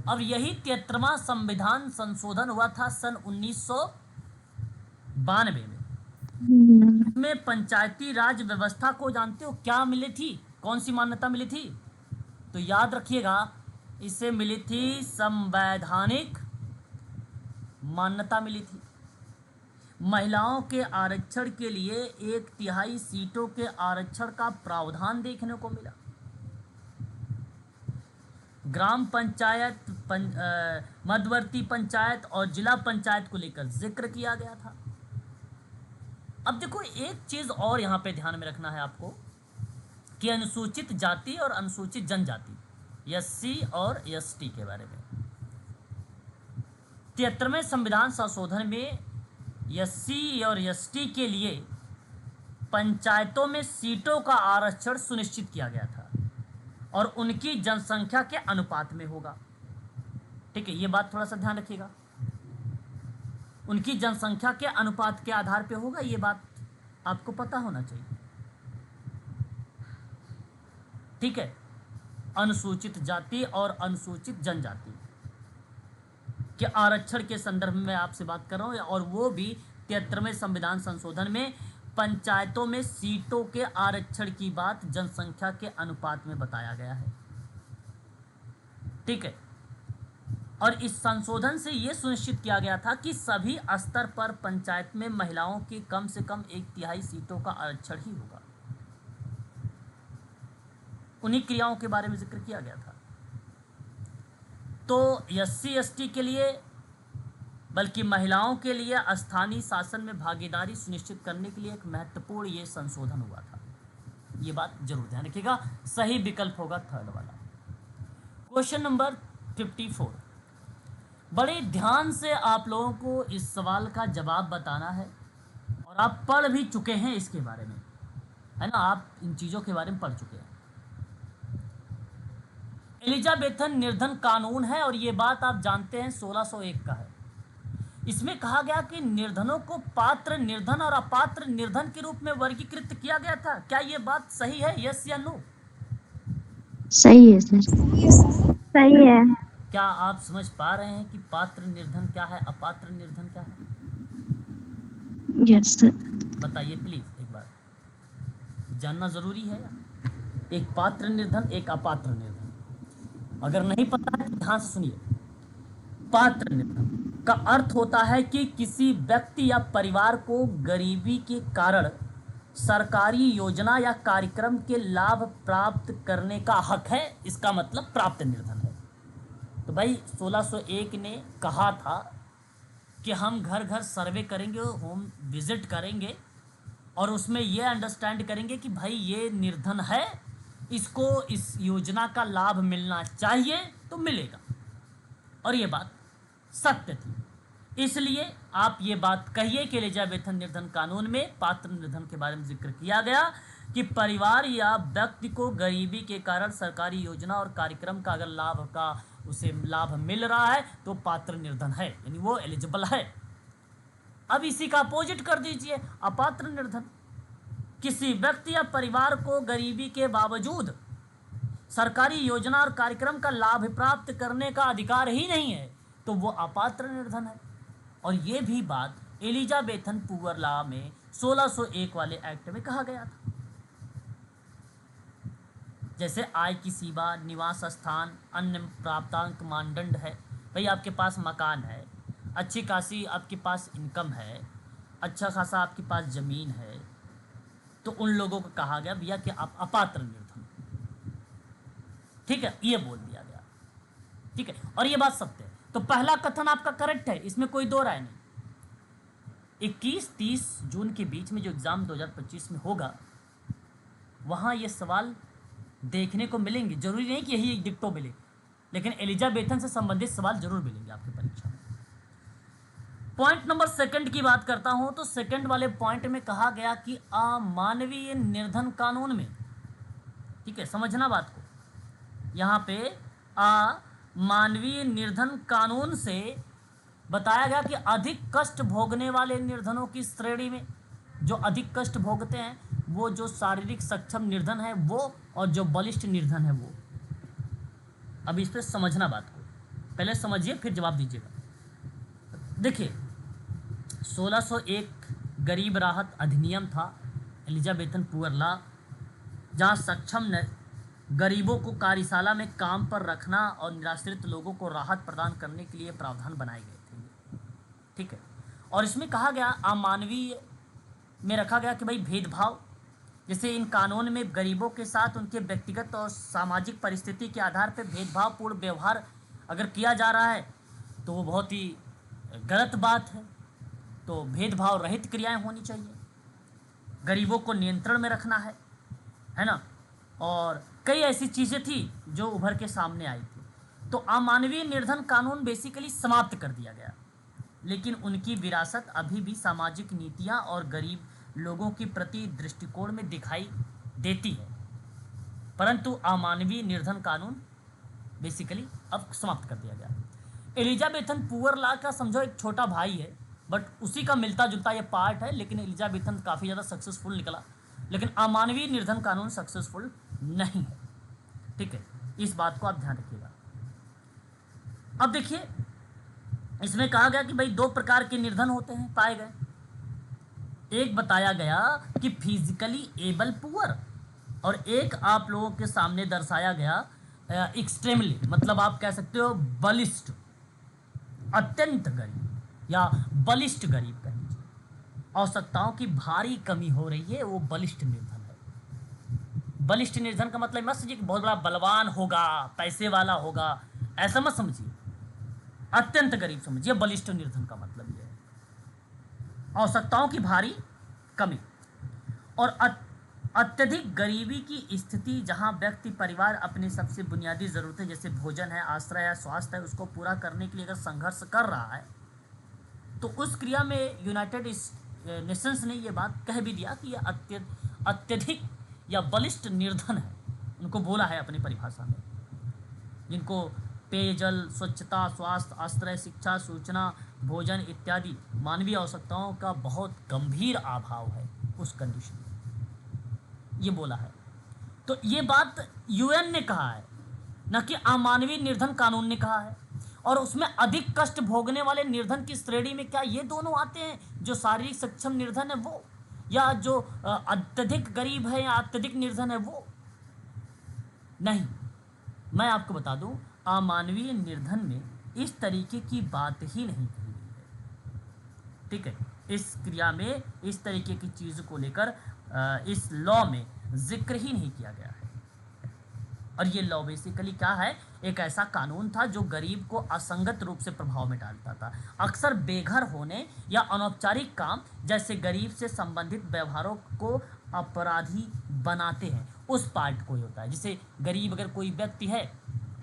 अब यही 73वां संविधान संशोधन हुआ था सन 1992 में। में पंचायती राज व्यवस्था को जानते हो क्या मिली थी, कौन सी मान्यता मिली थी? तो याद रखिएगा, इसे मिली थी संवैधानिक मान्यता मिली थी। महिलाओं के आरक्षण के लिए 1/3 सीटों के आरक्षण का प्रावधान देखने को मिला। ग्राम पंचायत, मध्यवर्ती पंचायत और जिला पंचायत को लेकर जिक्र किया गया था। अब देखो, एक चीज और यहां पे ध्यान में रखना है आपको कि अनुसूचित जाति और अनुसूचित जनजाति, एससी और एसटी के बारे में 73वें संविधान संशोधन में एससी और एसटी के लिए पंचायतों में सीटों का आरक्षण सुनिश्चित किया गया था और उनकी जनसंख्या के अनुपात में होगा। ठीक है, ये बात थोड़ा सा ध्यान रखिएगा, उनकी जनसंख्या के अनुपात के आधार पे होगा, ये बात आपको पता होना चाहिए। ठीक है, अनुसूचित जाति और अनुसूचित जनजाति के आरक्षण के संदर्भ में आपसे बात कर रहा हूं, और वो भी 73वें संविधान संशोधन में पंचायतों में सीटों के आरक्षण की बात जनसंख्या के अनुपात में बताया गया है। ठीक है, और इस संशोधन से यह सुनिश्चित किया गया था कि सभी स्तर पर पंचायत में महिलाओं की कम से कम 1/3 सीटों का आरक्षण ही होगा। उन्हीं क्रियाओं के बारे में जिक्र किया गया था। तो एससी एसटी के लिए, बल्कि महिलाओं के लिए स्थानीय शासन में भागीदारी सुनिश्चित करने के लिए एक महत्वपूर्ण ये संशोधन हुआ था। ये बात जरूर ध्यान रखिएगा, सही विकल्प होगा थर्ड वाला। क्वेश्चन नंबर 54, बड़े ध्यान से आप लोगों को इस सवाल का जवाब बताना है, और आप पढ़ भी चुके हैं इसके बारे में, है ना, आप इन चीज़ों के बारे में पढ़ चुके हैं। एलिजाबेथन निर्धन कानून है, और ये बात आप जानते हैं 1601 का है। इसमें कहा गया कि निर्धनों को पात्र निर्धन और अपात्र निर्धन के रूप में वर्गीकृत किया गया था। क्या ये बात सही है, यस या नो? सही है सर, सही है। क्या आप समझ पा रहे हैं कि पात्र निर्धन क्या है, अपात्र निर्धन क्या है? Yes sir. बताइए प्लीज, एक बार जानना जरूरी है। एक पात्र निर्धन, एक अपात्र निर्धन। अगर नहीं पता है तो ध्यान से सुनिए। पात्र निर्धन का अर्थ होता है कि किसी व्यक्ति या परिवार को गरीबी के कारण सरकारी योजना या कार्यक्रम के लाभ प्राप्त करने का हक है, इसका मतलब प्राप्त निर्धन है। तो भाई 1601 ने कहा था कि हम घर घर सर्वे करेंगे, होम विजिट करेंगे, और उसमें ये अंडरस्टैंड करेंगे कि भाई ये निर्धन है, इसको इस योजना का लाभ मिलना चाहिए तो मिलेगा, और ये बात सत्य थी। इसलिए आप ये बात कहिए कि एलिजाबेथन निर्धन कानून में पात्र निर्धन के बारे में जिक्र किया गया कि परिवार या व्यक्ति को गरीबी के कारण सरकारी योजना और कार्यक्रम का अगर उसे लाभ मिल रहा है तो पात्र निर्धन है, यानी वो एलिजिबल है। अब इसी का अपोजिट कर दीजिए, अपात्र निर्धन। किसी व्यक्ति या परिवार को गरीबी के बावजूद सरकारी योजना और कार्यक्रम का लाभ प्राप्त करने का अधिकार ही नहीं है, तो वो अपात्र निर्धन है। और ये भी बात एलिजाबेथन पुअर लॉ में 1601 वाले एक्ट में कहा गया था। जैसे आय की सीमा, निवास स्थान, अन्य प्राप्तांक मानदंड है। भाई आपके पास मकान है, अच्छी खासी आपके पास इनकम है, अच्छा खासा आपके पास ज़मीन है, तो उन लोगों को कहा गया भैया कि आप अपात्र निर्धन। ठीक है, ये बोल दिया गया। ठीक है, और ये बात सत्य है। तो पहला कथन आपका करेक्ट है, इसमें कोई दो राय नहीं। 21-30 जून के बीच में जो एग्ज़ाम 2025 में होगा, वहाँ ये सवाल देखने को मिलेंगे। जरूरी नहीं कि यही एक डिक्टो मिले, लेकिन एलिजाबेथन से संबंधित सवाल जरूर मिलेंगे आपकी परीक्षा में। पॉइंट नंबर सेकंड की बात करता हूं, तो सेकंड वाले पॉइंट में कहा गया कि अमानवीय निर्धन कानून में, ठीक है, समझना बात को, यहाँ पे अमानवीय निर्धन कानून से बताया गया कि अधिक कष्ट भोगने वाले निर्धनों की श्रेणी में, जो अधिक कष्ट भोगते हैं, वो जो शारीरिक सक्षम निर्धन है वो, और जो बलिष्ठ निर्धन है वो। अब इस पर समझना बात को, पहले समझिए फिर जवाब दीजिएगा। देखिए 1601 गरीब राहत अधिनियम था, एलिजाबेथन पुअर लॉ, जहाँ सक्षम गरीबों को कार्यशाला में काम पर रखना और निराश्रित लोगों को राहत प्रदान करने के लिए प्रावधान बनाए गए थे। ठीक है, और इसमें कहा गया अमानवीय में रखा गया कि भाई भेदभाव, जैसे इन कानून में गरीबों के साथ उनके व्यक्तिगत और सामाजिक परिस्थिति के आधार पर भेदभावपूर्ण व्यवहार अगर किया जा रहा है तो वो बहुत ही गलत बात है। तो भेदभाव रहित क्रियाएं होनी चाहिए, गरीबों को नियंत्रण में रखना है ना। और कई ऐसी चीज़ें थी जो उभर के सामने आई थी। तो अमानवीय निर्धन कानून बेसिकली समाप्त कर दिया गया, लेकिन उनकी विरासत अभी भी सामाजिक नीतियां और गरीब लोगों की प्रति दृष्टिकोण में दिखाई देती है, परंतु अमानवीय निर्धन कानून बेसिकली अब समाप्त कर दिया गया। एलिजाबेथन पुअर लॉ का समझो एक छोटा भाई है, बट उसी का मिलता जुलता ये पार्ट है, लेकिन एलिजाबेथन काफ़ी ज़्यादा सक्सेसफुल निकला, लेकिन अमानवीय निर्धन कानून सक्सेसफुल नहीं है। ठीक है, इस बात को आप ध्यान रखिएगा। अब देखिए इसमें कहा गया कि भाई दो प्रकार के निर्धन होते हैं, पाए गए। एक बताया गया कि फिजिकली एबल पुअर, और एक आप लोगों के सामने दर्शाया गया एक्सट्रीमली, मतलब आप कह सकते हो बलिष्ठ, अत्यंत गरीब या बलिष्ठ गरीब कह लीजिए। आवश्यकताओं की भारी कमी हो रही है, वो बलिष्ठ निर्धन है। बलिष्ठ निर्धन का मतलब मत समझिए कि बहुत बड़ा बलवान होगा, पैसे वाला होगा, ऐसा मत समझिए। अत्यंत गरीब समझिए, बलिष्ठ निर्धन का मतलब ये है। आवश्यकताओं की भारी कमी और अत्यधिक गरीबी की स्थिति, जहां व्यक्ति परिवार अपनी सबसे बुनियादी ज़रूरतें जैसे भोजन है, आश्रय है, स्वास्थ्य है, उसको पूरा करने के लिए अगर संघर्ष कर रहा है, तो उस क्रिया में यूनाइटेड नेशंस ने ये बात कह भी दिया कि यह अत्यधिक या बलिष्ठ निर्धन है। उनको बोला है अपनी परिभाषा में, जिनको पेयजल, स्वच्छता, स्वास्थ्य, आश्रय, शिक्षा, सूचना, भोजन इत्यादि मानवीय आवश्यकताओं का बहुत गंभीर अभाव है, उस कंडीशन में ये बोला है। तो ये बात यूएन ने कहा है, न कि अमानवीय निर्धन कानून ने कहा है। और उसमें अधिक कष्ट भोगने वाले निर्धन की श्रेणी में क्या ये दोनों आते हैं, जो शारीरिक सक्षम निर्धन है वो, या जो अत्यधिक गरीब है या अत्यधिक निर्धन है वो? नहीं, मैं आपको बता दूं, अमानवीय निर्धन में इस तरीके की बात ही नहीं कही गई है। ठीक है, इस क्रिया में इस तरीके की चीज़ को लेकर इस लॉ में जिक्र ही नहीं किया गया है। और ये लॉ बेसिकली क्या है, एक ऐसा कानून था जो गरीब को असंगत रूप से प्रभाव में डालता था। अक्सर बेघर होने या अनौपचारिक काम जैसे गरीब से संबंधित व्यवहारों को अपराधी बनाते हैं, उस पार्ट को ही होता है। जैसे गरीब अगर कोई व्यक्ति है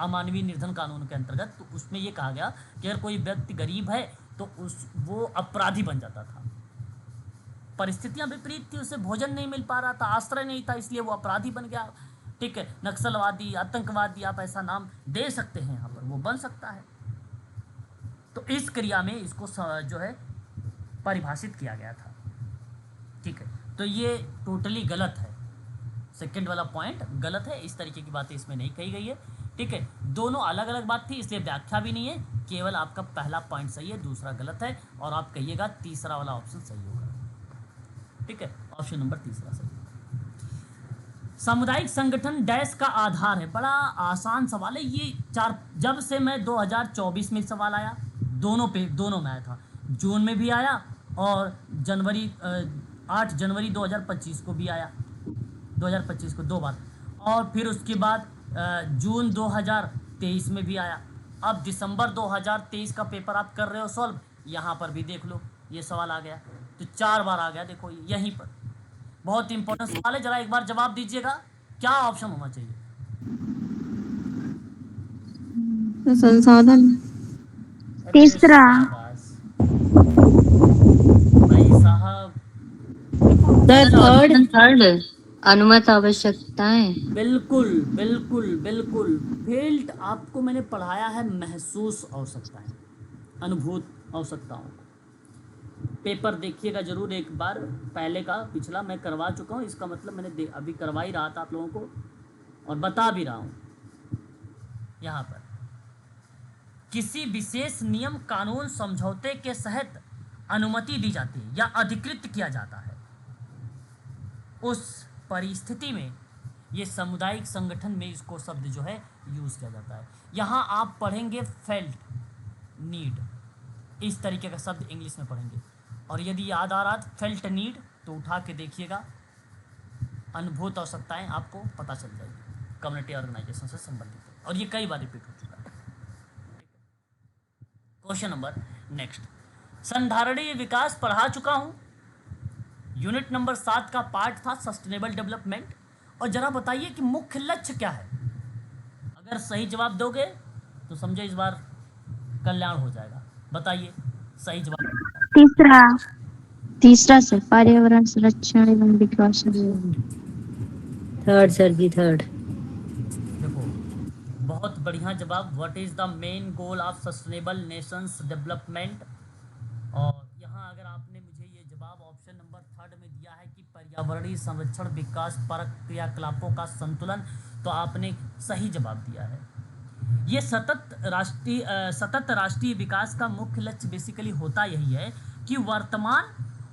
अमानवीय निर्धन कानून के अंतर्गत, तो उसमें ये कहा गया कि अगर कोई व्यक्ति गरीब है तो वो अपराधी बन जाता था। परिस्थितियां विपरीत थी, उसे भोजन नहीं मिल पा रहा था, आश्रय नहीं था, इसलिए वो अपराधी बन गया। ठीक है, नक्सलवादी, आतंकवादी, आप ऐसा नाम दे सकते हैं, यहाँ पर वो बन सकता है। तो इस क्रिया में इसको जो है परिभाषित किया गया था। ठीक है, तो ये टोटली गलत है, सेकंड वाला पॉइंट गलत है, इस तरीके की बातें इसमें नहीं कही गई है। ठीक है, दोनों अलग अलग बात थी, इसलिए व्याख्या भी नहीं है, केवल आपका पहला पॉइंट सही है, दूसरा गलत है, और आप कहिएगा तीसरा वाला ऑप्शन सही होगा। ठीक है, ऑप्शन नंबर तीसरा सही। सामुदायिक संगठन डैश का आधार है, बड़ा आसान सवाल है ये। जब से मैं 2024 में सवाल आया, दोनों में आया था, जून में भी आया और 8 जनवरी 2025 को भी आया, 2025 को 2 बार, और फिर उसके बाद जून 2023 में भी आया। अब दिसंबर 2023 का पेपर आप कर रहे हो सॉल्व, यहाँ पर भी देख लो ये सवाल आ गया, तो 4 बार आ गया, देखो यहीं पर। बहुत इंपॉर्टेंट सवाल है, जरा एक बार जवाब दीजिएगा, क्या ऑप्शन होना चाहिए? संसाधन। तीसरा। भाई साहब, थर्ड अनुमत आवश्यकताएं। बिल्कुल बिल्कुल बिल्कुल, फील्ड आपको मैंने पढ़ाया है महसूस आवश्यकताएं, अनुभूत आवश्यकताओं को। पेपर देखिएगा जरूर एक बार, पहले का पिछला मैं करवा चुका हूँ, इसका मतलब मैंने अभी करवा ही रहा था आप लोगों को और बता भी रहा हूँ। यहाँ पर किसी विशेष नियम, कानून, समझौते के तहत अनुमति दी जाती है या अधिकृत किया जाता है, उस परिस्थिति में ये सामुदायिक संगठन में इसको शब्द जो है यूज किया जाता है। यहाँ आप पढ़ेंगे फेल्ट नीड, इस तरीके का शब्द इंग्लिश में पढ़ेंगे। और यदि याद आ रहा है फेल्ट नीड तो उठा के देखिएगा, अनुभूत आवश्यकताएं आपको पता चल जाएगी, कम्युनिटी ऑर्गेनाइजेशन से संबंधित है और ये कई बार रिपीट हो चुका है। क्वेश्चन नंबर नेक्स्ट, संधारणीय विकास पढ़ा चुका हूं, यूनिट नंबर 7 का पार्ट था सस्टेनेबल डेवलपमेंट। और जरा बताइए कि मुख्य लक्ष्य क्या है। अगर सही जवाब दोगे तो समझो इस बार कल्याण हो जाएगा। बताइए सही जवाब। तीसरा। तीसरा सर, पर्यावरण संरक्षण एवं विकास। थर्ड सर जी, थर्ड। देखो बहुत बढ़िया जवाब। What is the main goal of sustainable Nations development. और यहाँ अगर आपने मुझे ये जवाब ऑप्शन नंबर 3 में दिया है कि पर्यावरणीय संरक्षण, विकास परक क्रियाकलापों का संतुलन, तो आपने सही जवाब दिया है। ये सतत राष्ट्रीय विकास का मुख्य लक्ष्य बेसिकली होता यही है कि वर्तमान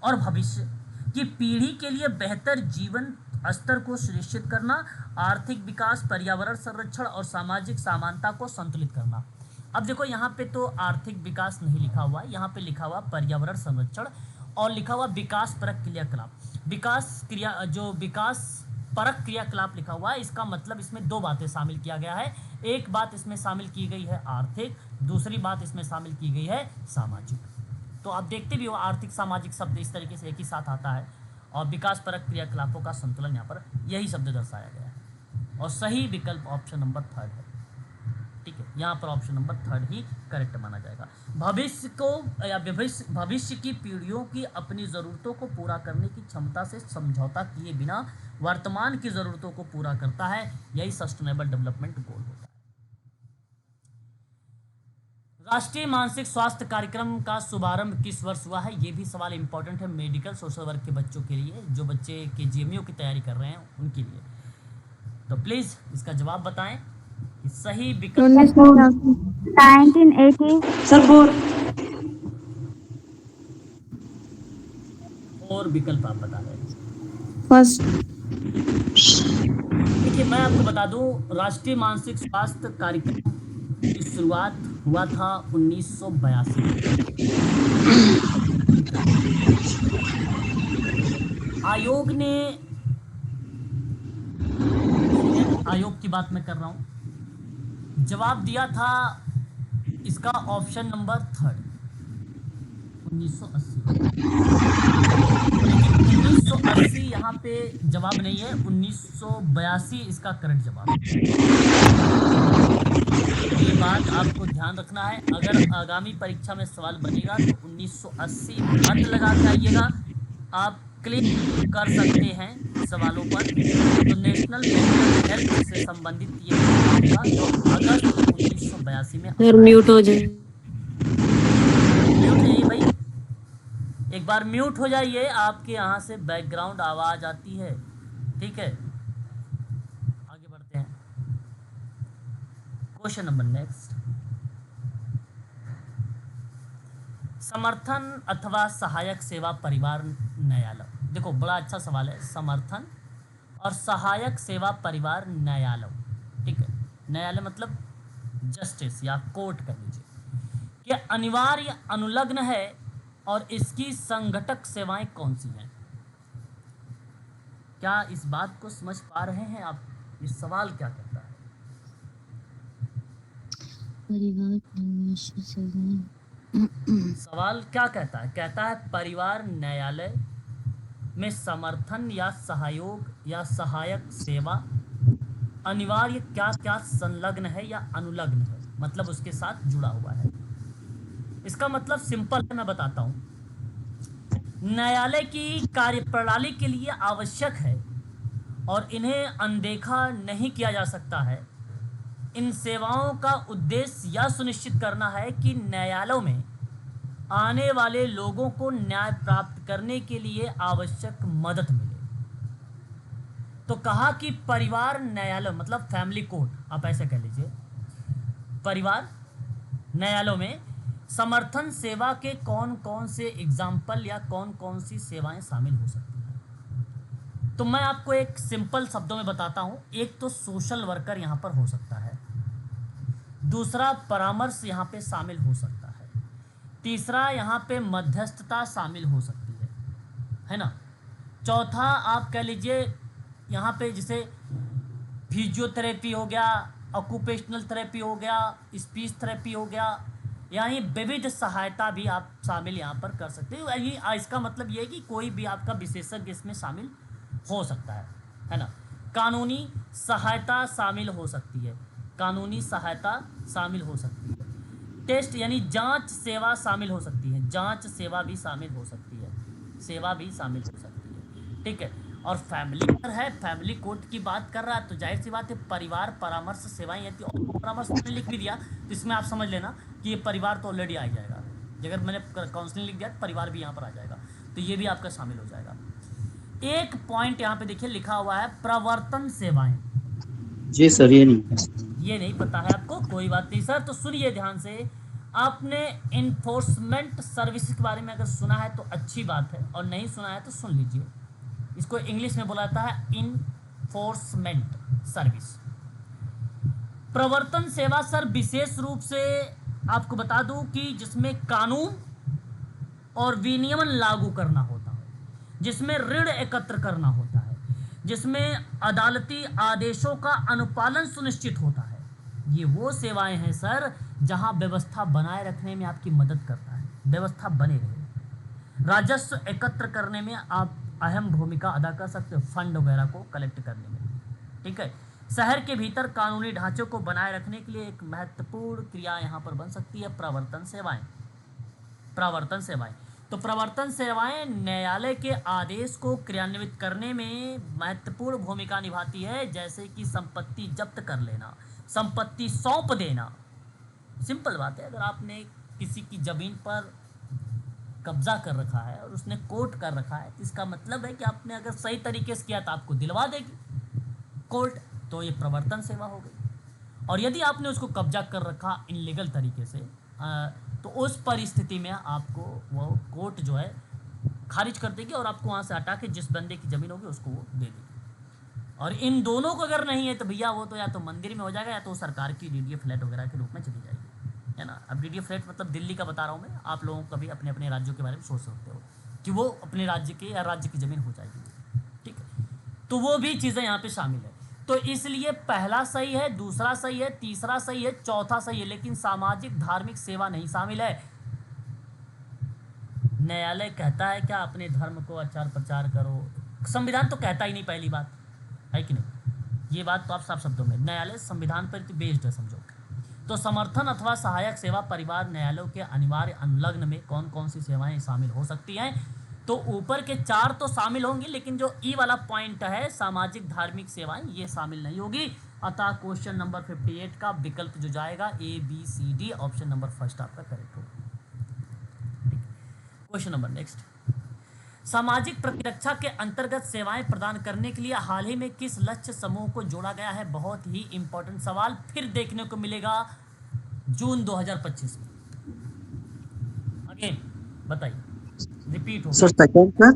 और भविष्य की पीढ़ी के लिए बेहतर जीवन स्तर को सुनिश्चित करना, आर्थिक विकास, पर्यावरण संरक्षण और सामाजिक समानता को संतुलित करना। अब देखो यहाँ पे तो आर्थिक विकास नहीं लिखा हुआ है, यहाँ पे लिखा हुआ पर्यावरण संरक्षण और लिखा हुआ विकास परक क्रियाकलाप। विकास परक क्रियाकलाप लिखा हुआ है, इसका मतलब इसमें दो बातें शामिल किया गया है। एक बात इसमें शामिल की गई है आर्थिक, दूसरी बात इसमें शामिल की गई है सामाजिक। तो आप देखते भी हो आर्थिक सामाजिक शब्द इस तरीके से एक ही साथ आता है और विकास परक क्रियाकलापों का संतुलन यहाँ पर यही शब्द दर्शाया गया है और सही विकल्प ऑप्शन नंबर 3 है। ठीक है, यहाँ पर ऑप्शन नंबर 3 ही करेक्ट माना जाएगा। भविष्य को या भविष्य की पीढ़ियों की अपनी ज़रूरतों को पूरा करने की क्षमता से समझौता किए बिना वर्तमान की ज़रूरतों को पूरा करता है, यही सस्टेनेबल डेवलपमेंट गोल होता है। राष्ट्रीय मानसिक स्वास्थ्य कार्यक्रम का शुभारंभ किस वर्ष हुआ है, ये भी सवाल इंपॉर्टेंट है मेडिकल सोशल वर्क के बच्चों के लिए, जो बच्चे KGMU की तैयारी कर रहे हैं उनके लिए। तो प्लीज़ इसका जवाब बताएं कि सही विकल्प 1980। सर 4। और विकल्प आप बता रहे हैं। फर्स्ट। देखिए मैं आपको बता दूं, राष्ट्रीय मानसिक स्वास्थ्य कार्यक्रम की शुरुआत हुआ था 1982 में। आयोग ने, आयोग की बात मैं कर रहा हूं, जवाब दिया था इसका ऑप्शन नंबर 3 1980। 1980 यहाँ पे जवाब नहीं है, 1982 इसका करेक्ट जवाब है। ये बात आपको ध्यान रखना है, अगर आगामी परीक्षा में सवाल बनेगा तो 1980 मत लगा के आइएगा, आप क्लिक कर सकते हैं सवालों पर। तो नेशनल मेंटल हेल्थ से संबंधित ये होगा जो अगस्त 1982 में। सर म्यूट हो जाए। म्यूट है भाई, एक बार म्यूट हो जाइए, आपके यहाँ से बैकग्राउंड आवाज आती है। ठीक है, आगे बढ़ते हैं। क्वेश्चन नंबर नेक्स्ट, समर्थन अथवा सहायक सेवा परिवार न्यायालय। देखो बड़ा अच्छा सवाल है, समर्थन और सहायक सेवा परिवार न्यायालय। ठीक है, न्यायालय मतलब जस्टिस या कोर्ट कह लीजिए, क्या अनिवार्य अनुलग्न है और इसकी संघटक सेवाएं कौन सी हैं। क्या इस बात को समझ पा रहे हैं आप, इस सवाल क्या कहता है। सवाल क्या कहता है, कहता है परिवार न्यायालय में समर्थन या सहयोग या सहायक सेवा अनिवार्य क्या क्या संलग्न है या अनुलग्न है, मतलब उसके साथ जुड़ा हुआ है। इसका मतलब सिंपल है, मैं बताता हूं। न्यायालय की कार्यप्रणाली के लिए आवश्यक है और इन्हें अनदेखा नहीं किया जा सकता है। इन सेवाओं का उद्देश्य यह सुनिश्चित करना है कि न्यायालयों में आने वाले लोगों को न्याय प्राप्त करने के लिए आवश्यक मदद मिले। तो कहा कि परिवार न्यायालय मतलब फैमिली कोर्ट, आप ऐसे कह लीजिए, परिवार न्यायालयों में समर्थन सेवा के कौन कौन से एग्जाम्पल या कौन कौन सी सेवाएं शामिल हो सकती हैं। तो मैं आपको एक सिंपल शब्दों में बताता हूं। एक तो सोशल वर्कर यहां पर हो सकता है, दूसरा परामर्श यहां पे शामिल हो सकता है, तीसरा यहां पे मध्यस्थता शामिल हो सकती है ना। चौथा आप कह लीजिए यहाँ पे जैसे फिजियोथेरेपी हो गया, ऑक्यूपेशनल थेरेपी हो गया, स्पीच थेरेपी हो गया, यानी विविध सहायता भी आप शामिल यहाँ पर कर सकते हो। ये इसका मतलब ये है कि कोई भी आपका विशेषज्ञ इसमें शामिल हो सकता है ना। कानूनी सहायता शामिल हो सकती है, कानूनी सहायता शामिल हो सकती है। टेस्ट यानी जांच सेवा शामिल हो सकती है, जांच सेवा भी शामिल हो सकती है, सेवा भी शामिल हो सकती है, ठीक है। और फैमिली पर है, फैमिली कोर्ट की बात कर रहा है, तो जाहिर सी बात है परिवार परामर्श सेवाएं यदि और परामर्श मैंने लिख भी दिया तो इसमें आप समझ लेना कि ये परिवार तो ऑलरेडी आ जाएगा। अगर मैंने काउंसलिंग लिख दिया तो परिवार भी यहाँ पर आ जाएगा, तो ये भी आपका शामिल हो जाएगा। एक पॉइंट यहाँ पे देखिए लिखा हुआ है प्रवर्तन सेवाएं। जी सर, ये नहीं। ये नहीं पता है आपको, कोई बात नहीं सर। तो सुनिए ध्यान से, आपने इन्फोर्समेंट सर्विस के बारे में अगर सुना है तो अच्छी बात है, और नहीं सुना है तो सुन लीजिए। इसको इंग्लिश में बोला जाता है इन्फोर्समेंट सर्विस। प्रवर्तन सेवा सर विशेष रूप से आपको बता दूं कि जिसमें कानून और विनियमन लागू करना होता है, जिसमें ऋण एकत्र करना होता है, जिसमें अदालती आदेशों का अनुपालन सुनिश्चित होता है। ये वो सेवाएं हैं सर जहां व्यवस्था बनाए रखने में आपकी मदद करता है, व्यवस्था बने रहे। राजस्व एकत्र करने में आप अहम भूमिका अदा कर सकते हो, फंड वगैरह को कलेक्ट करने में, ठीक है। शहर के भीतर कानूनी ढांचे को बनाए रखने के लिए एक महत्वपूर्ण क्रिया यहाँ पर बन सकती है प्रवर्तन सेवाएं। प्रवर्तन सेवाएं, तो प्रवर्तन सेवाएं न्यायालय के आदेश को क्रियान्वित करने में महत्वपूर्ण भूमिका निभाती है, जैसे कि संपत्ति जब्त कर लेना, संपत्ति सौंप देना। सिंपल बात है, अगर आपने किसी की जमीन पर कब्जा कर रखा है और उसने कोर्ट कर रखा है, तो इसका मतलब है कि आपने अगर सही तरीके से किया तो आपको दिलवा देगी कोर्ट, तो ये प्रवर्तन सेवा हो गई। और यदि आपने उसको कब्जा कर रखा इनलीगल तरीके से, तो उस परिस्थिति में आपको वो कोर्ट जो है खारिज कर देगी और आपको वहाँ से हटा के जिस बंदे की ज़मीन होगी उसको वो दे देगी। और इन दोनों को अगर नहीं है तो भैया वो तो या तो मंदिर में हो जाएगा या तो सरकार की डीडीए फ्लैट वगैरह के रूप में चली जाएगी, है ना। अब डीडीए फ्लैट मतलब दिल्ली का बता रहा हूँ मैं, आप लोगों को भी अपने अपने राज्यों के बारे में सोच सकते हो कि वो अपने राज्य के या राज्य की ज़मीन हो जाएगी, ठीक है। तो वो भी चीज़ें यहाँ पे शामिल है। तो इसलिए पहला सही है, दूसरा सही है, तीसरा सही है, चौथा सही है, लेकिन सामाजिक धार्मिक सेवा नहीं शामिल है। न्यायालय कहता है क्या अपने धर्म को आचार प्रचार करो, संविधान तो कहता ही नहीं, पहली बात है कि नहीं। ये बात तो आप साफ शब्दों में, न्यायालय संविधान पर बेस्ड है समझो। तो समर्थन अथवा सहायक सेवा परिवार न्यायालयों के अनिवार्य अनुलग्न में कौन कौन सी सेवाएं शामिल हो सकती हैं, तो ऊपर के 4 तो शामिल होंगी, लेकिन जो ई वाला पॉइंट है सामाजिक धार्मिक सेवाएं ये शामिल नहीं होगी। अतः क्वेश्चन नंबर 58 का विकल्प जो जाएगा ABCD, ऑप्शन नंबर फर्स्ट आपका करेक्ट होगा। क्वेश्चन नंबर नेक्स्ट, सामाजिक प्रतिरक्षा के अंतर्गत सेवाएं प्रदान करने के लिए हाल ही में किस लक्ष्य समूह को जोड़ा गया है। बहुत ही इंपॉर्टेंट सवाल फिर देखने को मिलेगा जून 2025 में। अगेन बताइए, रिपीट हो सर सेकंड दूसरा।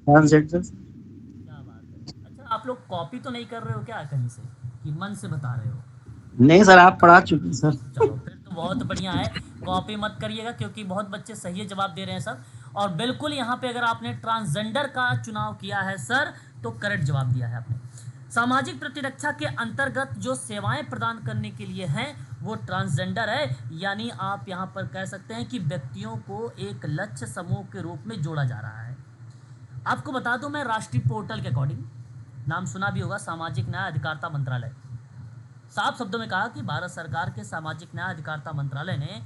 ट्रांसजेंडर। क्या बात है। अच्छा आप लोग कॉपी तो नहीं कर रहे हो क्या कहीं से, कि मन से बता रहे हो? नहीं सर, आप पढ़ा चुके हैं सर। चलो फिर तो बहुत बढ़िया है, कॉपी मत करिएगा क्योंकि बहुत बच्चे सही जवाब दे रहे हैं सर। और बिल्कुल यहाँ पे अगर आपने ट्रांसजेंडर का चुनाव किया है सर तो करेक्ट जवाब दिया है आपने। सामाजिक प्रतिरक्षा के अंतर्गत जो सेवाएं प्रदान करने के लिए हैं वो ट्रांसजेंडर है, यानी आप यहाँ पर कह सकते हैं कि व्यक्तियों को एक लक्ष्य समूह के रूप में जोड़ा जा रहा है। आपको बता दूं मैं, राष्ट्रीय पोर्टल के अकॉर्डिंग, नाम सुना भी होगा, सामाजिक न्याय अधिकारिता मंत्रालय, साफ शब्दों में कहा कि भारत सरकार के सामाजिक न्याय अधिकारिता मंत्रालय ने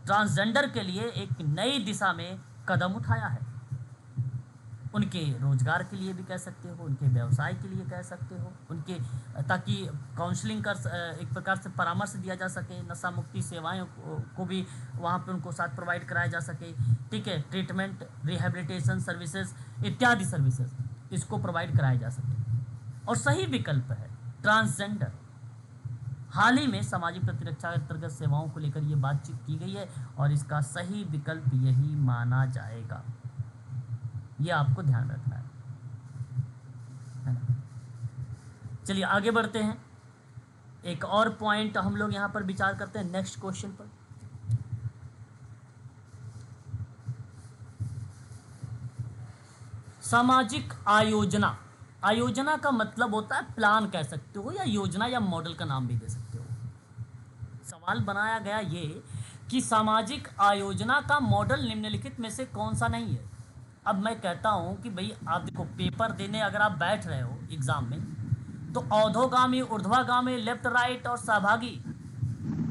ट्रांसजेंडर के लिए एक नई दिशा में कदम उठाया है। उनके रोजगार के लिए भी कह सकते हो, उनके व्यवसाय के लिए कह सकते हो, उनके ताकि काउंसलिंग एक प्रकार से परामर्श दिया जा सके, नशा मुक्ति सेवाएं को भी वहाँ पे उनको साथ प्रोवाइड कराया जा सके, ठीक है, ट्रीटमेंट, रिहेबिलिटेशन सर्विसेज इत्यादि सर्विसेज इसको प्रोवाइड कराया जा सके। और सही विकल्प है ट्रांसजेंडर। हाल ही में सामाजिक प्रतिरक्षा अंतर्गत सेवाओं को लेकर ये बातचीत की गई है और इसका सही विकल्प यही माना जाएगा, ये आपको ध्यान रखना है ना। चलिए आगे बढ़ते हैं, एक और पॉइंट हम लोग यहां पर विचार करते हैं नेक्स्ट क्वेश्चन पर। सामाजिक आयोजना। आयोजना का मतलब होता है प्लान कह सकते हो, या योजना या मॉडल का नाम भी दे सकते हो। सवाल बनाया गया ये कि सामाजिक आयोजना का मॉडल निम्नलिखित में से कौन सा नहीं है। अब मैं कहता हूं कि भाई आप देखो, पेपर देने अगर आप बैठ रहे हो एग्जाम में, तो औधोगामी, ऊर्ध्वागामी, लेफ्ट राइट और सहभागी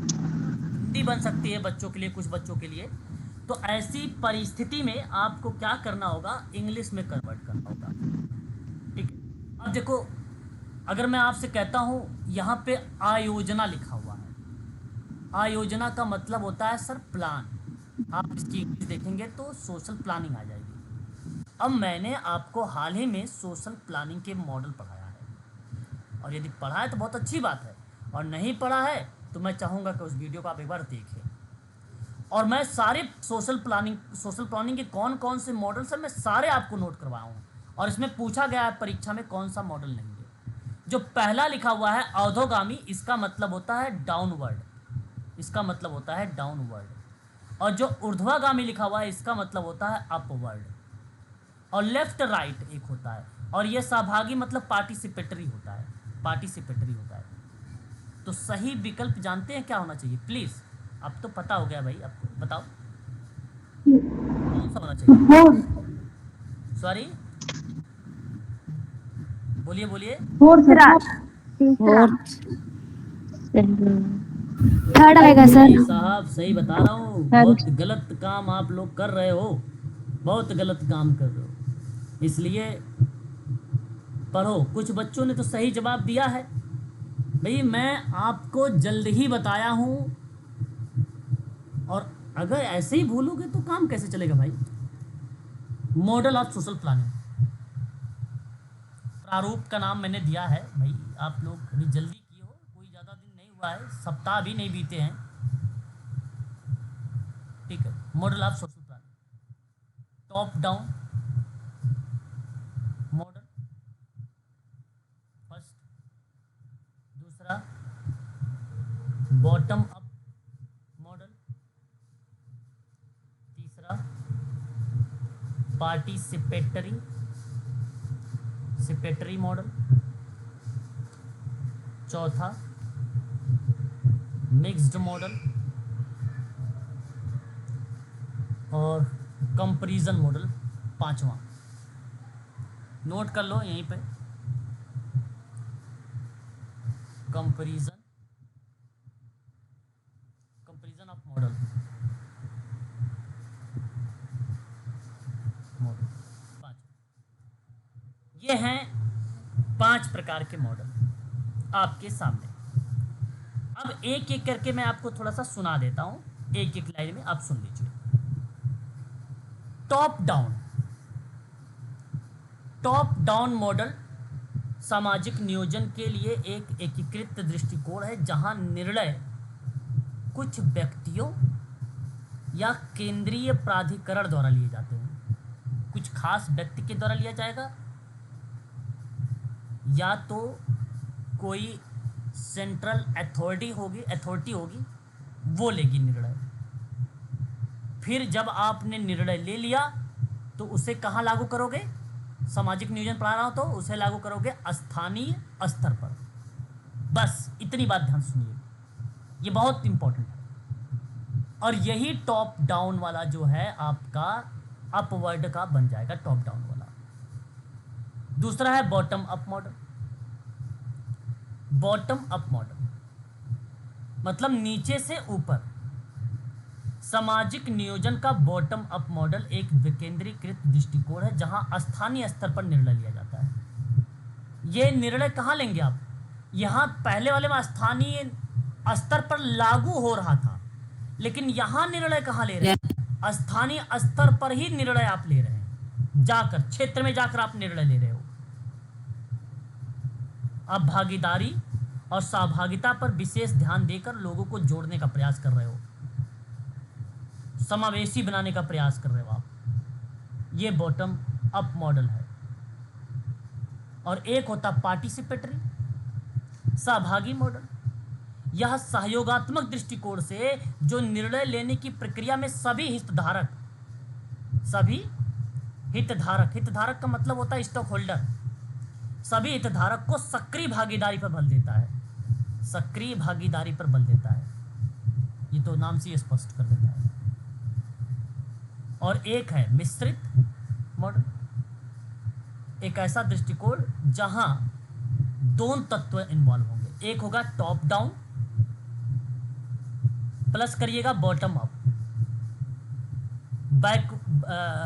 हिंदी बन सकती है बच्चों के लिए, कुछ बच्चों के लिए। तो ऐसी परिस्थिति में आपको क्या करना होगा, इंग्लिश में कन्वर्ट करना होगा, ठीक है। अब देखो, अगर मैं आपसे कहता हूं यहाँ पे आयोजना लिखा हुआ है, आयोजना का मतलब होता है सर प्लान। आप इसकी इंग्लिश देखेंगे तो सोशल प्लानिंग आ जाएगी। अब मैंने आपको हाल ही में सोशल प्लानिंग के मॉडल पढ़ाया है, और यदि पढ़ा है तो बहुत अच्छी बात है, और नहीं पढ़ा है तो मैं चाहूँगा कि उस वीडियो को आप एक बार देखें। और मैं सारे सोशल प्लानिंग के कौन कौन से मॉडल्स हैं मैं सारे आपको नोट करवाया हूँ, और इसमें पूछा गया है परीक्षा में कौन सा मॉडल नहीं है। जो पहला लिखा हुआ है औधोगामी, इसका मतलब होता है डाउनवर्ड, इसका मतलब होता है डाउनवर्ड। और जो ऊर्ध्वागामी लिखा हुआ है इसका मतलब होता है अपवर्ड। और लेफ्ट राइट एक होता है, और ये सहभागी मतलब पार्टिसिपेटरी होता है, पार्टिसिपेटरी होता है। तो सही विकल्प जानते हैं क्या होना चाहिए प्लीज? अब तो पता हो गया भाई, आपको बताओ कौन सा होना चाहिए। सॉरी, बोलिए बोलिए। तीसरा थर्ड आएगा सर। साहब सही बता रहा हूँ, बहुत गलत काम आप लोग कर रहे हो, बहुत गलत काम कर रहे हो, इसलिए पढ़ो। कुछ बच्चों ने तो सही जवाब दिया है भाई, मैं आपको जल्द ही बताया हूँ, और अगर ऐसे ही भूलोगे तो काम कैसे चलेगा भाई। मॉडल ऑफ सोशल प्लानिंग, प्रारूप का नाम मैंने दिया है भाई, आप लोग अभी जल्दी किए हो, कोई ज़्यादा दिन नहीं हुआ है, सप्ताह भी नहीं बीते हैं, ठीक है। Model of social planning, top down model first, दूसरा बॉटम अप मॉडल, तीसरा पार्टिसिपेटरी मॉडल, चौथा मिक्स्ड मॉडल, और कंपैरिजन मॉडल पांचवा। नोट कर लो यहीं पे, कंपैरिजन ऑफ मॉडल, पांच। ये हैं 5 प्रकार के मॉडल आपके सामने। अब एक एक करके मैं आपको थोड़ा सा सुना देता हूं, एक एक लाइन में आप सुन लीजिए। टॉप डाउन मॉडल सामाजिक नियोजन के लिए एक एकीकृत दृष्टिकोण है, जहां निर्णय कुछ व्यक्तियों या केंद्रीय प्राधिकरण द्वारा लिए जाते हैं। कुछ खास व्यक्ति के द्वारा लिया जाएगा, या तो कोई सेंट्रल अथॉरिटी होगी वो लेगी निर्णय। फिर जब आपने निर्णय ले लिया तो उसे कहाँ लागू करोगे? सामाजिक नियोजन पढ़ा रहा हो तो उसे लागू करोगे स्थानीय स्तर पर। बस इतनी बात ध्यान सुनिए, ये बहुत इंपॉर्टेंट है। और यही टॉप डाउन वाला जो है आपका अपवर्ड का बन जाएगा, टॉप डाउन वाला। दूसरा है bottom up model. Bottom up model मतलब नीचे से ऊपर, सामाजिक नियोजन का बॉटम अप मॉडल एक विकेंद्रीकृत दृष्टिकोण है जहां स्थानीय स्तर पर निर्णय लिया जाता है। ये निर्णय कहाँ लेंगे आप? यहाँ पहले वाले में स्थानीय स्तर पर लागू हो रहा था, लेकिन यहाँ निर्णय कहाँ ले रहे हैं? स्थानीय स्तर पर ही निर्णय आप ले रहे हैं, जाकर क्षेत्र में जाकर आप निर्णय ले रहे हो। आप भागीदारी और सहभागिता पर विशेष ध्यान देकर लोगों को जोड़ने का प्रयास कर रहे हो, समावेशी बनाने का प्रयास कर रहे हो आप। ये बॉटम अप मॉडल है। और एक होता पार्टिसिपेटरी, सहभागी मॉडल। यह सहयोगात्मक दृष्टिकोण से जो निर्णय लेने की प्रक्रिया में सभी हितधारक का मतलब होता है स्टॉक होल्डर, सभी हितधारक को सक्रिय भागीदारी पर बल देता है, सक्रिय भागीदारी पर बल देता है। ये तो नाम से स्पष्ट कर देता है। और एक है मिश्रित मॉडल, एक ऐसा दृष्टिकोण जहां दोनों तत्व इन्वॉल्व होंगे। एक होगा टॉप डाउन प्लस करिएगा बॉटम अप, बैक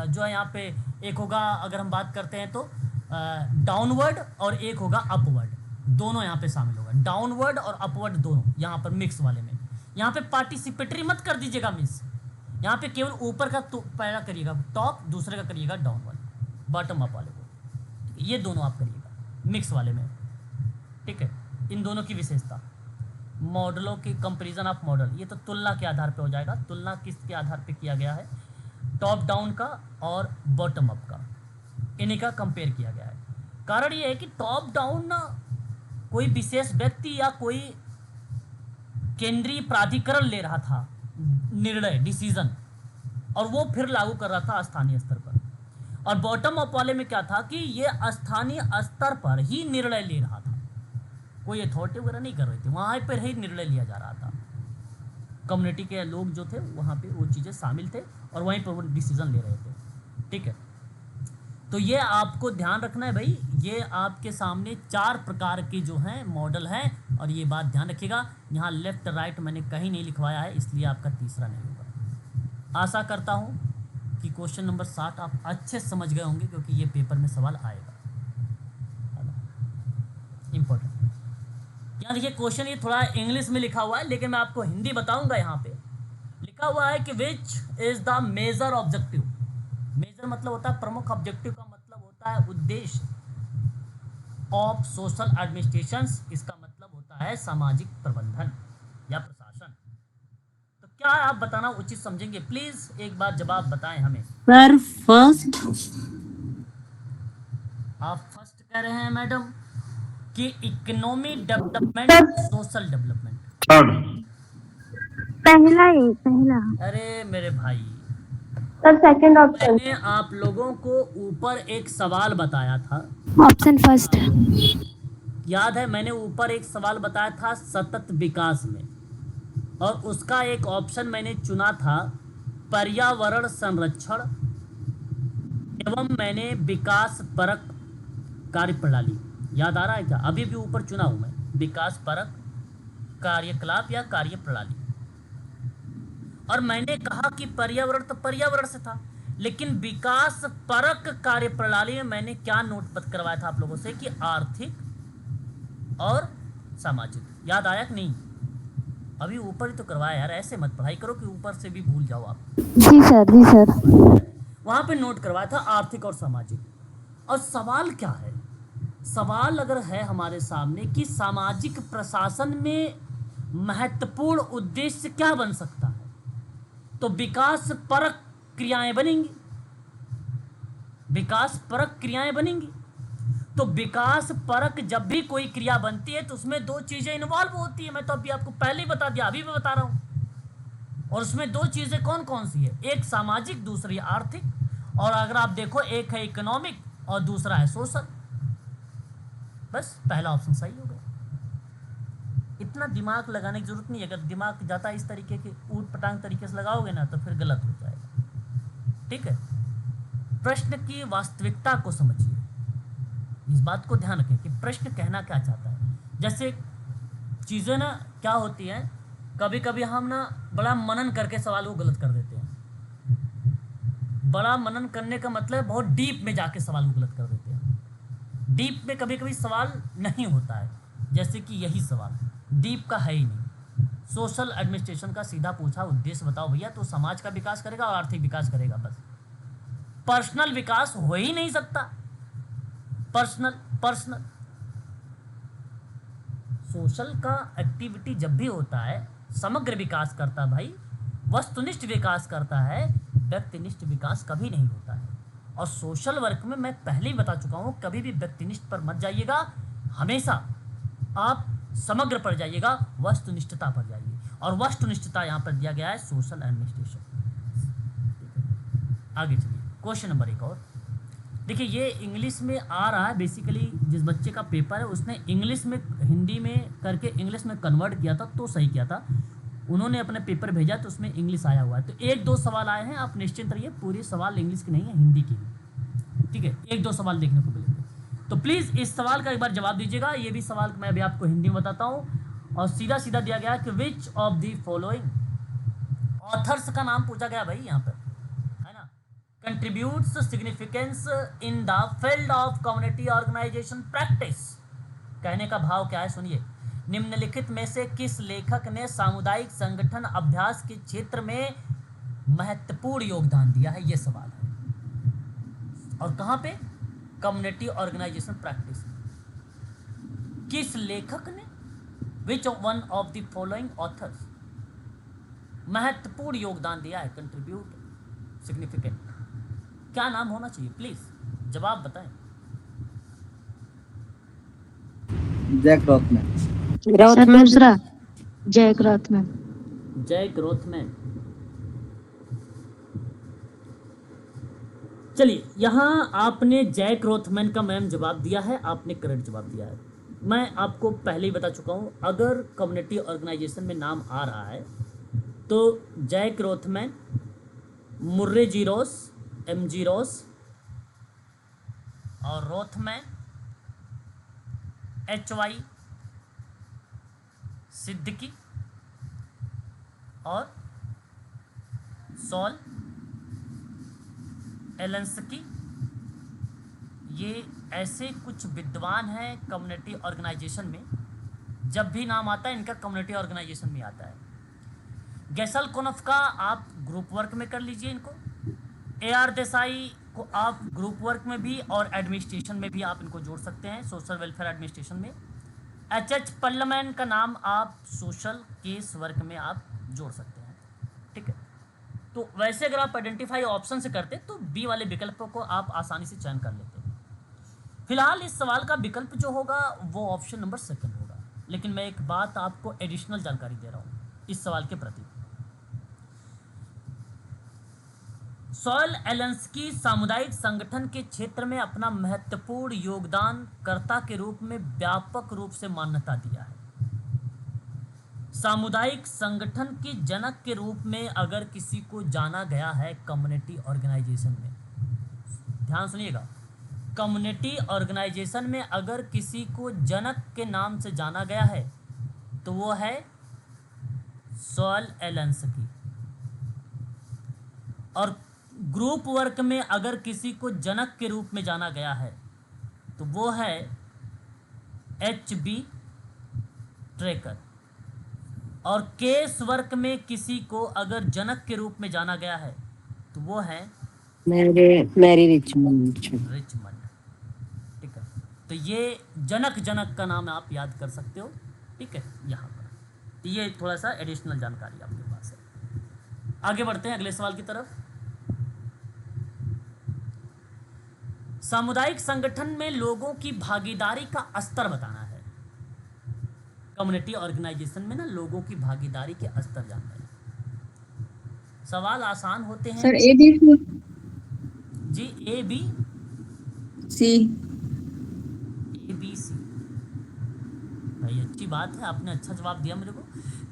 जो है यहाँ पे एक होगा, अगर हम बात करते हैं तो डाउनवर्ड, और एक होगा अपवर्ड, दोनों यहाँ पे शामिल होगा। डाउनवर्ड और अपवर्ड दोनों यहाँ पर मिक्स वाले में। यहाँ पे पार्टिसिपेटरी मत कर दीजिएगा मिस, यहाँ पे केवल ऊपर का तो पहला करिएगा टॉप, दूसरे का करिएगा डाउन वाले, बॉटम अप वाले को। ये दोनों आप करिएगा मिक्स वाले में, ठीक है। इन दोनों की विशेषता, मॉडलों की कंपैरिजन ऑफ मॉडल, ये तो तुलना के आधार पे हो जाएगा। तुलना किसके आधार पे किया गया है? टॉप डाउन का और बॉटम अप का, इन्हीं का कंपेयर किया गया है। कारण ये है कि टॉप डाउन ना कोई विशेष व्यक्ति या कोई केंद्रीय प्राधिकरण ले रहा था निर्णय, डिसीजन, और वो फिर लागू कर रहा था स्थानीय स्तर पर। और बॉटम अप वाले में क्या था कि ये स्थानीय स्तर पर ही निर्णय ले रहा था, कोई अथॉरिटी वगैरह नहीं कर रही थी, वहाँ पर ही निर्णय लिया जा रहा था। कम्युनिटी के लोग जो थे वहाँ पे वो चीज़ें शामिल थे और वहीं पर वो डिसीजन ले रहे थे, ठीक है। तो ये आपको ध्यान रखना है भाई, ये आपके सामने 4 प्रकार के जो हैं मॉडल हैं, और ये बात ध्यान रखिएगा। यहाँ लेफ्ट राइट मैंने कहीं नहीं लिखवाया है, इसलिए आपका तीसरा नहीं होगा। आशा करता हूँ कि क्वेश्चन नंबर 60 आप अच्छे से समझ गए होंगे, क्योंकि ये पेपर में सवाल आएगा, इम्पोर्टेंट। यहाँ देखिए क्वेश्चन ये थोड़ा इंग्लिश में लिखा हुआ है, लेकिन मैं आपको हिंदी बताऊंगा। यहाँ पे लिखा हुआ है कि which is the major objective. Major मतलब होता है प्रमुख, ऑब्जेक्टिव का मतलब होता है उद्देश्य, ऑफ सोशल एडमिनिस्ट्रेशन, इसका मतलब होता है सामाजिक प्रबंधन या प्रशासन। तो क्या आप बताना उचित समझेंगे? प्लीज एक बार जवाब बताएं हमें। Sir first. आप फर्स्ट कह रहे हैं मैडम कि इकोनॉमी डेवलपमेंट, सोशल डेवलपमेंट। पहला। अरे मेरे भाई, सर सेकंड ऑप्शन। मैंने आप लोगों को ऊपर एक सवाल बताया था, ऑप्शन फर्स्ट। याद है? मैंने ऊपर एक सवाल बताया था सतत विकास में, और उसका एक ऑप्शन मैंने चुना था पर्यावरण संरक्षण एवं मैंने विकास परक कार्यप्रणाली। याद आ रहा है क्या? अभी भी ऊपर चुना हूं मैं, विकास परक कार्यकलाप या कार्यप्रणाली। और मैंने कहा कि पर्यावरण तो पर्यावरण से था, लेकिन विकास परक कार्यप्रणाली में मैंने क्या नोटबंद करवाया था आप लोगों से कि आर्थिक और सामाजिक। याद आया कि नहीं? अभी ऊपर ही तो करवाया यार, ऐसे मत पढ़ाई करो कि ऊपर से भी भूल जाओ आप। जी सर, जी सर। वहां पे नोट करवाया था आर्थिक और सामाजिक। और सवाल क्या है? सवाल अगर है हमारे सामने कि सामाजिक प्रशासन में महत्वपूर्ण उद्देश्य क्या बन सकता है, तो विकास परक क्रियाएं बनेंगी, विकास परक क्रियाएं बनेंगी। तो विकास परक जब भी कोई क्रिया बनती है तो उसमें 2 चीजें इन्वॉल्व होती है। मैं तो अभी आपको पहले ही बता दिया, अभी मैं बता रहा हूं। और उसमें 2 चीजें कौन कौन सी है? एक सामाजिक, दूसरी आर्थिक। और अगर आप देखो, एक है इकोनॉमिक और दूसरा है सोशल। बस पहला ऑप्शन सही हो गया। इतना दिमाग लगाने की जरूरत नहीं है। अगर दिमाग जाता इस तरीके के ऊट पटांग तरीके से लगाओगे ना तो फिर गलत हो जाएगा, ठीक है। प्रश्न की वास्तविकता को समझिए, इस बात को ध्यान रखें कि प्रश्न कहना क्या चाहता है। जैसे चीज़ें ना क्या होती हैं, कभी कभी हम ना बड़ा मनन करके सवाल को गलत कर देते हैं। बड़ा मनन करने का मतलब बहुत डीप में जाके सवाल को गलत कर देते हैं। डीप में कभी कभी सवाल नहीं होता है, जैसे कि यही सवाल डीप का है ही नहीं। सोशल एडमिनिस्ट्रेशन का सीधा पूछा उद्देश्य बताओ भैया, तो समाज का विकास करेगा और आर्थिक विकास करेगा, बस। पर्सनल विकास हो ही नहीं सकता। पर्सनल सोशल का एक्टिविटी जब भी होता है समग्र विकास करता भाई, वस्तुनिष्ठ विकास करता है, व्यक्तिनिष्ठ विकास कभी नहीं होता है। और सोशल वर्क में मैं पहले ही बता चुका हूं, कभी भी व्यक्तिनिष्ठ पर मत जाइएगा, हमेशा आप समग्र पर जाइएगा, वस्तुनिष्ठता पर जाइए। और वस्तुनिष्ठता यहाँ पर दिया गया है सोशल एडमिनिस्ट्रेशन। आगे चलिए, क्वेश्चन नंबर 1 और देखिए, ये इंग्लिश में आ रहा है। बेसिकली जिस बच्चे का पेपर है उसने इंग्लिश में हिंदी में करके इंग्लिश में कन्वर्ट किया था, तो सही किया था। उन्होंने अपने पेपर भेजा तो उसमें इंग्लिश आया हुआ है, तो 1-2 सवाल आए हैं, आप निश्चिंत रहिए, पूरे सवाल इंग्लिश के नहीं है, हिंदी की है, ठीक है। 1-2 सवाल देखने को मिलेंगे, तो प्लीज़ इस सवाल का एक बार जवाब दीजिएगा। ये भी सवाल मैं अभी आपको हिंदी में बताता हूँ। और सीधा सीधा दिया गया कि which of the following, authors का नाम पूछा गया भाई यहाँ पर, है ना। Contributes significance in the field of community organisation practice, कहने का भाव क्या है सुनिए। निम्नलिखित में से किस लेखक ने सामुदायिक संगठन अभ्यास के क्षेत्र में महत्वपूर्ण योगदान दिया है, ये सवाल है। और कहाँ पे? Community organisation practice. किस लेखक ने, which one of the following authors, महत्वपूर्ण योगदान दिया है, कंट्रीब्यूट सिग्निफिकेंट, क्या नाम होना चाहिए? प्लीज जवाब बताएं। जैक रॉथमैन। सर दूसरा जैक रॉथमैन। जैक रॉथमैन। चलिए, यहाँ आपने जैक रॉथमैन का मैम जवाब दिया है, आपने करेक्ट जवाब दिया है। मैं आपको पहले ही बता चुका हूँ, अगर कम्युनिटी ऑर्गेनाइजेशन में नाम आ रहा है तो जैक रॉथमैन, मुर्रे जी रॉस, एम जी रॉस और रॉथमैन, HY सिद्दीकी और सॉल एलेंस्की, ये ऐसे कुछ विद्वान हैं कम्युनिटी ऑर्गेनाइजेशन में। जब भी नाम आता है इनका कम्युनिटी ऑर्गेनाइजेशन में आता है। गैसल-कोनफ का आप ग्रुप वर्क में कर लीजिए इनको, AR देसाई को आप ग्रुप वर्क में भी और एडमिनिस्ट्रेशन में भी आप इनको जोड़ सकते हैं, सोशल वेलफेयर एडमिनिस्ट्रेशन में। HH पल्लमैन का नाम आप सोशल केस वर्क में आप जोड़ सकते हैं, ठीक है। तो वैसे अगर आप आइडेंटिफाई ऑप्शन से करते तो बी वाले विकल्पों को आप आसानी से चयन कर लेते हैं। फिलहाल इस सवाल का विकल्प जो होगा वो ऑप्शन नंबर 2 होगा, लेकिन मैं एक बात आपको एडिशनल जानकारी दे रहा हूँ इस सवाल के प्रति। सॉल एलेंस्की सामुदायिक संगठन के क्षेत्र में अपना महत्वपूर्ण योगदान कर्ता के रूप में व्यापक रूप से मान्यता दिया है। सामुदायिक संगठन के जनक के रूप में अगर किसी को जाना गया है कम्युनिटी ऑर्गेनाइजेशन में, ध्यान सुनिएगा, कम्युनिटी ऑर्गेनाइजेशन में अगर किसी को जनक के नाम से जाना गया है तो वो है सॉल एलेंस्की। और ग्रुप वर्क में अगर किसी को जनक के रूप में जाना गया है तो वो है HB ट्रेकर। और केस वर्क में किसी को अगर जनक के रूप में जाना गया है तो वो है मैरी रिचमंड। रिचमंड, ठीक है। तो ये जनक का नाम आप याद कर सकते हो, ठीक है, यहाँ पर। तो ये थोड़ा सा एडिशनल जानकारी आपके पास है। आगे बढ़ते हैं अगले सवाल की तरफ। सामुदायिक संगठन में लोगों की भागीदारी का स्तर बताना है। कम्युनिटी ऑर्गेनाइजेशन में ना लोगों की भागीदारी के स्तर जानना है। सवाल आसान होते हैं सर ABC जी, C ABC। भाई अच्छी बात है, आपने अच्छा जवाब दिया मेरे को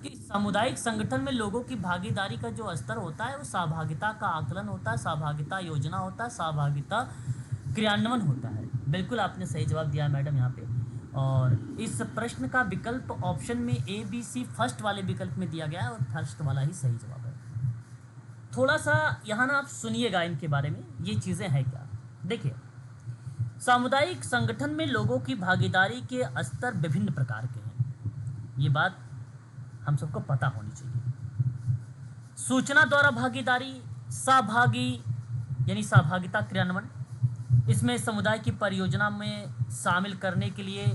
कि सामुदायिक संगठन में लोगों की भागीदारी का जो स्तर होता है वो सहभागिता का आकलन होता है, सहभागिता योजना होता है, सहभागिता क्रियान्वयन होता है। बिल्कुल आपने सही जवाब दिया मैडम यहाँ पे। और इस प्रश्न का विकल्प ऑप्शन में ए बी सी फर्स्ट वाले विकल्प में दिया गया है और फर्स्ट वाला ही सही जवाब है। थोड़ा सा यहाँ ना आप सुनिएगा इनके बारे में, ये चीज़ें हैं क्या। देखिए, सामुदायिक संगठन में लोगों की भागीदारी के स्तर विभिन्न प्रकार के हैं, ये बात हम सबको पता होनी चाहिए। सूचना द्वारा भागीदारी, सहभागी यानी सहभागिता क्रियान्वयन, इसमें समुदाय की परियोजना में शामिल करने के लिए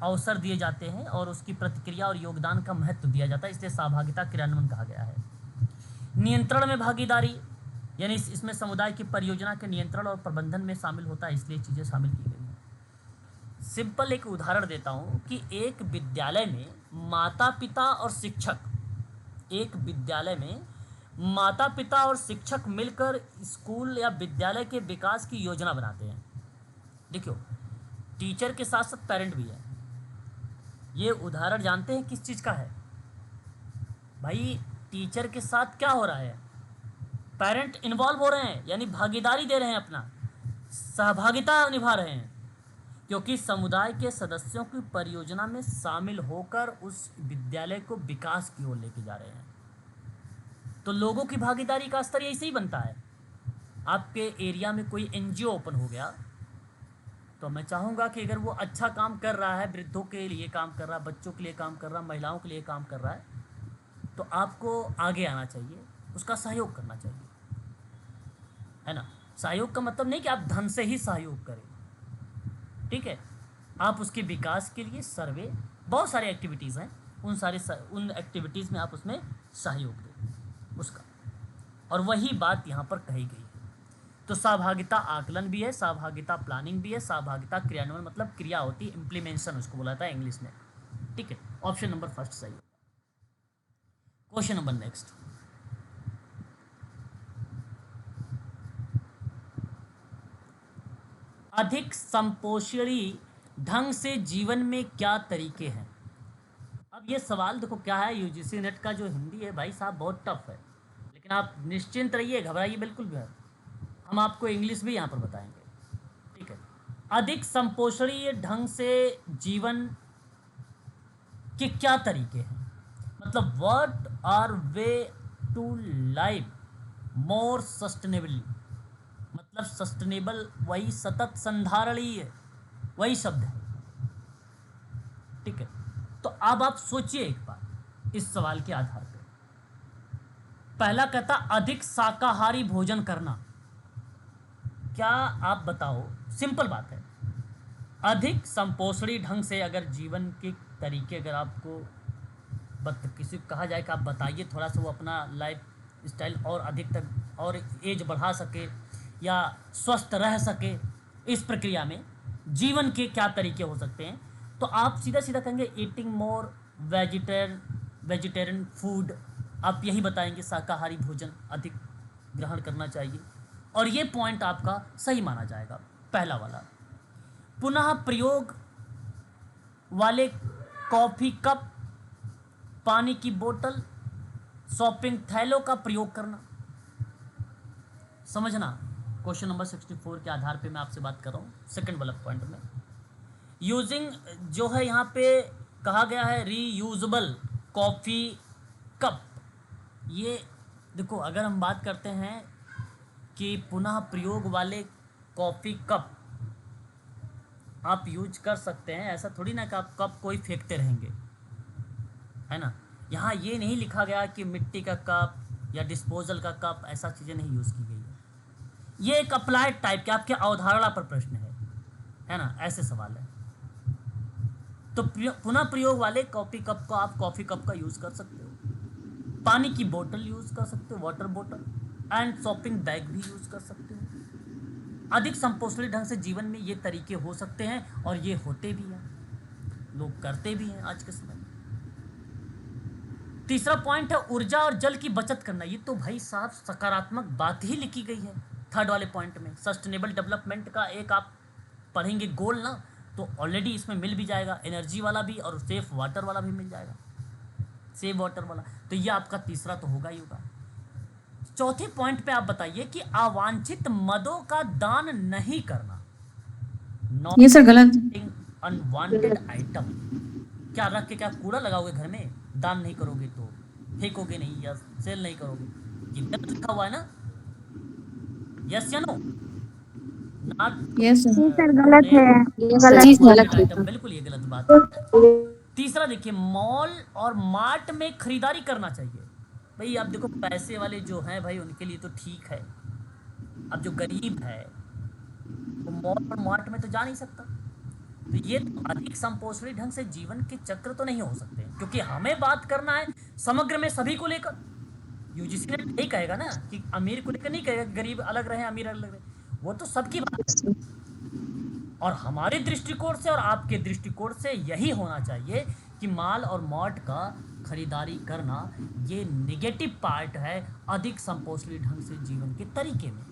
अवसर दिए जाते हैं और उसकी प्रतिक्रिया और योगदान का महत्व दिया जाता है, इसलिए सहभागिता क्रियान्वयन कहा गया है। नियंत्रण में भागीदारी यानी इसमें समुदाय की परियोजना के नियंत्रण और प्रबंधन में शामिल होता है, इसलिए चीज़ें शामिल की गई हैं। सिंपल एक उदाहरण देता हूँ कि एक विद्यालय में माता पिता और शिक्षक, एक विद्यालय में माता पिता और शिक्षक मिलकर स्कूल या विद्यालय के विकास की योजना बनाते हैं। देखियो, टीचर के साथ साथ पेरेंट भी है। ये उदाहरण जानते हैं किस चीज़ का है भाई? टीचर के साथ क्या हो रहा है? पेरेंट इन्वॉल्व हो रहे हैं, यानी भागीदारी दे रहे हैं, अपना सहभागिता निभा रहे हैं, क्योंकि समुदाय के सदस्यों की परियोजना में शामिल होकर उस विद्यालय को विकास की ओर लेके जा रहे हैं। तो लोगों की भागीदारी का स्तर ऐसे ही बनता है। आपके एरिया में कोई एनजीओ ओपन हो गया तो मैं चाहूँगा कि अगर वो अच्छा काम कर रहा है, वृद्धों के लिए काम कर रहा है, बच्चों के लिए काम कर रहा है, महिलाओं के लिए काम कर रहा है, तो आपको आगे आना चाहिए, उसका सहयोग करना चाहिए, है ना। सहयोग का मतलब नहीं कि आप धन से ही सहयोग करें, ठीक है। आप उसके विकास के लिए सर्वे, बहुत सारे एक्टिविटीज़ हैं, उन एक्टिविटीज़ में आप उसमें सहयोग दें उसका, और वही बात यहाँ पर कही गई है। तो सहभागिता आकलन भी है, सहभागिता प्लानिंग भी है, सहभागिता क्रियान्वयन मतलब क्रिया होती है, इम्प्लीमेंशन उसको बोला था इंग्लिश में, ठीक है। ऑप्शन नंबर फर्स्ट सही है। क्वेश्चन नंबर नेक्स्ट, अधिक संपोषणी ढंग से जीवन में क्या तरीके हैं। अब ये सवाल देखो क्या है, यूजीसी नेट का जो हिंदी है भाई साहब बहुत टफ है, लेकिन आप निश्चिंत रहिए, घबराइए बिल्कुल भी, हम आपको इंग्लिश भी यहाँ पर बताएंगे, ठीक है। अधिक संपोषणीय ढंग से जीवन के क्या तरीके हैं, मतलब what are ways to live more sustainably, मतलब सस्टेनेबल वही सतत संधारणीय वही शब्द है, ठीक है। तो अब आप सोचिए एक बार इस सवाल के आधार पर। पहला कहता अधिक शाकाहारी भोजन करना, क्या आप बताओ, सिंपल बात है, अधिक संपोषणी ढंग से अगर जीवन के तरीके अगर आपको किसी को कहा जाए कि आप बताइए थोड़ा सा वो अपना लाइफ स्टाइल और अधिक तक और एज बढ़ा सके या स्वस्थ रह सके, इस प्रक्रिया में जीवन के क्या तरीके हो सकते हैं, तो आप सीधा सीधा कहेंगे ईटिंग मोर वेजिटेरियन फूड, आप यही बताएंगे, शाकाहारी भोजन अधिक ग्रहण करना चाहिए, और ये पॉइंट आपका सही माना जाएगा, पहला वाला। पुनः प्रयोग वाले कॉफ़ी कप, पानी की बोतल, शॉपिंग थैलों का प्रयोग करना, समझना। क्वेश्चन नंबर 64 के आधार पे मैं आपसे बात कर रहा हूँ, सेकंड वाला पॉइंट में। यूजिंग जो है यहाँ पे कहा गया है रीयूजेबल कॉफ़ी कप, ये देखो अगर हम बात करते हैं कि पुनः प्रयोग वाले कॉफ़ी कप आप यूज कर सकते हैं, ऐसा थोड़ी ना कि आप कप कोई फेंकते रहेंगे, है ना। यहाँ ये नहीं लिखा गया कि मिट्टी का कप या डिस्पोजल का कप, ऐसा चीज़ें नहीं यूज़ की गई है। ये एक अप्लाइड टाइप के आपके अवधारणा पर प्रश्न है ना, ऐसे सवाल है। तो पुनः प्रयोग वाले कॉफ़ी कप को आप कॉफ़ी कप का यूज़ कर सकते हो, पानी की बोतल यूज़ कर सकते हो, वाटर बोतल, एंड शॉपिंग बैग भी यूज़ कर सकते हो। अधिक संपोषणी ढंग से जीवन में ये तरीके हो सकते हैं और ये होते भी हैं, लोग करते भी हैं आज के समय में। तीसरा पॉइंट है ऊर्जा और जल की बचत करना, ये तो भाई साहब सकारात्मक बात ही लिखी गई है थर्ड वाले पॉइंट में। सस्टेनेबल डेवलपमेंट का एक आप पढ़ेंगे गोल ना, तो ऑलरेडी इसमें मिल भी जाएगा, एनर्जी वाला भी और सेफ वाटर वाला भी मिल जाएगा, सेफ वाटर वाला, तो ये आपका तीसरा तो होगा ही होगा। चौथे पॉइंट पे आप बताइए कि अवांछित मदों का दान नहीं करना, ये सर गलत। Unwanted item. क्या रख के क्या कूड़ा लगाओगे घर में? दान नहीं करोगे तो, फेंकोगे नहीं या सेल नहीं करोगे, ये गलत लिखा हुआ है ना? यस या नो? Not yes sir. जी सर गलत है, गलत जी है। गलत है। आइटम, बिल्कुल ये गलत बात है। तीसरा देखिए, मॉल और मार्ट में खरीदारी करना चाहिए। भाई अब देखो, पैसे वाले जो हैं भाई उनके लिए तो ठीक है, अब जो गरीब है वो मॉल और मार्ट में तो जा नहीं सकता। तो ये तो अधिक संपोषणी ढंग से जीवन के चक्र तो नहीं हो सकते, क्योंकि हमें बात करना है समग्र में सभी को लेकर। यूजीसी ने नहीं कहेगा ना कि अमीर को लेकर, नहीं कहेगा गरीब अलग रहे अमीर अलग रहे, वो तो सबकी बात है। और हमारे दृष्टिकोण से और आपके दृष्टिकोण से यही होना चाहिए कि माल और मार्ट का खरीदारी करना ये नेगेटिव पार्ट है अधिक संपोषणी ढंग से जीवन के तरीके में,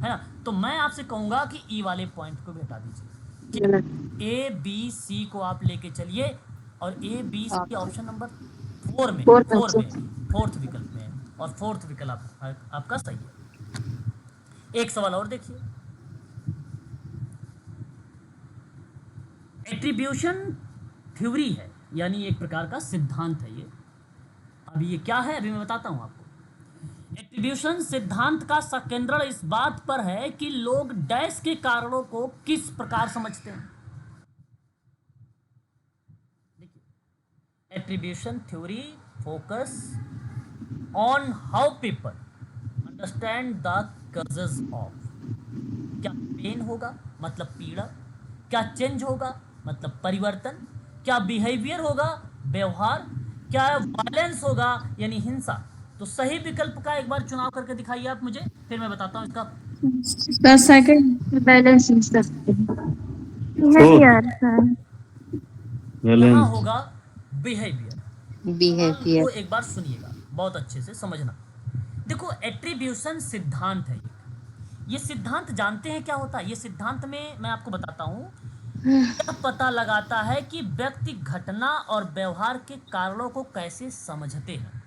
है ना? तो मैं आपसे कहूंगा कि ई वाले पॉइंट को भी हटा दीजिए, ए बी सी को आप लेके चलिए, और A B C option number 4 में, फोर्थ विकल्प में है, और फोर्थ विकल्प आपका सही है। एक सवाल और देखिए, एट्रीब्यूशन थ्योरी है, यानी एक प्रकार का सिद्धांत है ये। अभी ये क्या है, अभी मैं बताता हूं आपको। एट्रीब्यूशन सिद्धांत का संकेंद्रण इस बात पर है कि लोग डैश के कारणों को किस प्रकार समझते हैं। देखिए, attribution theory focus on how people understand the causes of. क्या पेन होगा मतलब पीड़ा, क्या चेंज होगा मतलब परिवर्तन, क्या बिहेवियर होगा व्यवहार, क्या वायलेंस होगा यानी हिंसा। तो सही विकल्प का एक बार चुनाव करके दिखाइए आप मुझे, फिर मैं बताता हूँ इसका। Sir second balancing system. Behaviour sir. यहाँ होगा बिहेवियर। बिहेवियर। को एक बार सुनिएगा, बहुत अच्छे से समझना। देखो, एट्रीब्यूशन सिद्धांत है ये सिद्धांत जानते हैं क्या होता है? ये सिद्धांत में मैं आपको बताता हूँ, यह पता लगाता है कि व्यक्ति घटना और व्यवहार के कारणों को कैसे समझते हैं।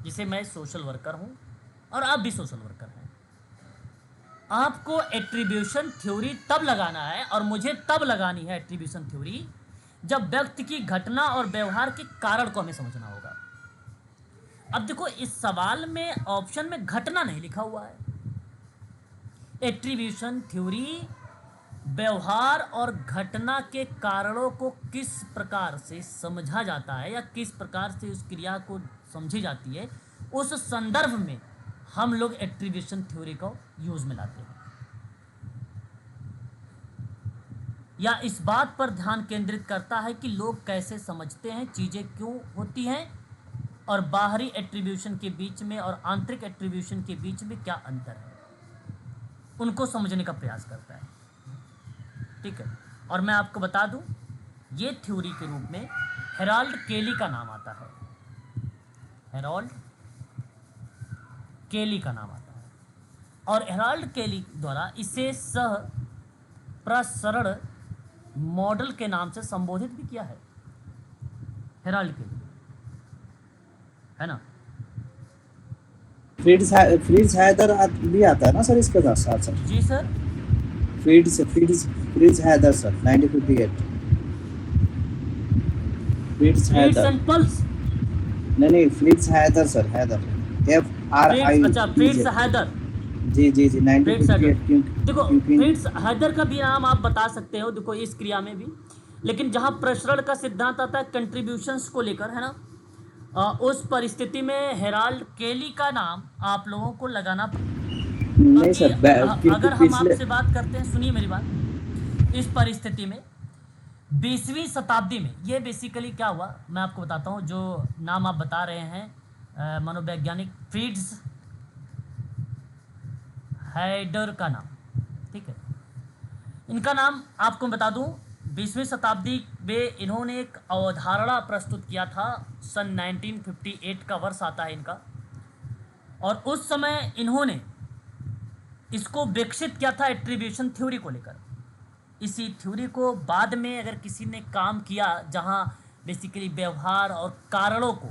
जैसे मैं सोशल वर्कर हूं और आप भी सोशल वर्कर हैं, आपको एट्रीब्यूशन थ्योरी तब लगाना है और मुझे तब लगानी है एट्रीब्यूशन थ्योरी जब व्यक्ति की घटना और व्यवहार के कारण को हमें समझना होगा। अब देखो, इस सवाल में ऑप्शन में घटना नहीं लिखा हुआ है। एट्रीब्यूशन थ्योरी व्यवहार और घटना के कारणों को किस प्रकार से समझा जाता है या किस प्रकार से उस क्रिया को समझी जाती है, उस संदर्भ में हम लोग एट्रीब्यूशन थ्योरी को यूज में लाते हैं, या इस बात पर ध्यान केंद्रित करता है कि लोग कैसे समझते हैं, चीजें क्यों होती हैं, और बाहरी एट्रीब्यूशन के बीच में और आंतरिक एट्रीब्यूशन के बीच में क्या अंतर है, उनको समझने का प्रयास करता है। ठीक है, और मैं आपको बता दूं, ये थ्योरी के रूप में हेराल्ड केली का नाम आता है। हेराल्ड केली का नाम आता है, और हेराल्ड केली द्वारा इसे सह प्रसरण मॉडल के नाम से संबोधित भी किया है। हेराल्ड केली, है ना? फ्रीज हैदर भी आता है ना सर इसके साथ साथ? जी sir, Fritz Heider sir 1958। Fritz Heider and पल्स, नहीं Fritz Heider sir, Heider FRI। अच्छा, फ्रिट्ज हैदर। जी फ्रिट्ज 1958। हैदर, देखो फ्रिट्ज हैदर का भी नाम आप बता सकते हो, देखो इस क्रिया में भी, लेकिन जहां प्रसरण का सिद्धांत आता है कंट्रीब्यूशंस को लेकर, है ना, उस परिस्थिति में हेराल्ड केली का नाम आप लोगों को लगाना। नहीं सर, अगर हम आपसे बात करते हैं, सुनिए मेरी बात, इस परिस्थिति में 20वीं शताब्दी में ये बेसिकली क्या हुआ मैं आपको बताता हूँ। जो नाम आप बता रहे हैं मनोवैज्ञानिक फ्रिट्ज हैडर का नाम, ठीक है, इनका नाम आपको बता दूं, 20वीं शताब्दी में इन्होंने एक अवधारणा प्रस्तुत किया था। सन 1958 का वर्ष आता है इनका, और उस समय इन्होंने इसको विकसित किया था एट्रीब्यूशन थ्योरी को लेकर। इसी थ्योरी को बाद में अगर किसी ने काम किया जहां बेसिकली व्यवहार और कारणों को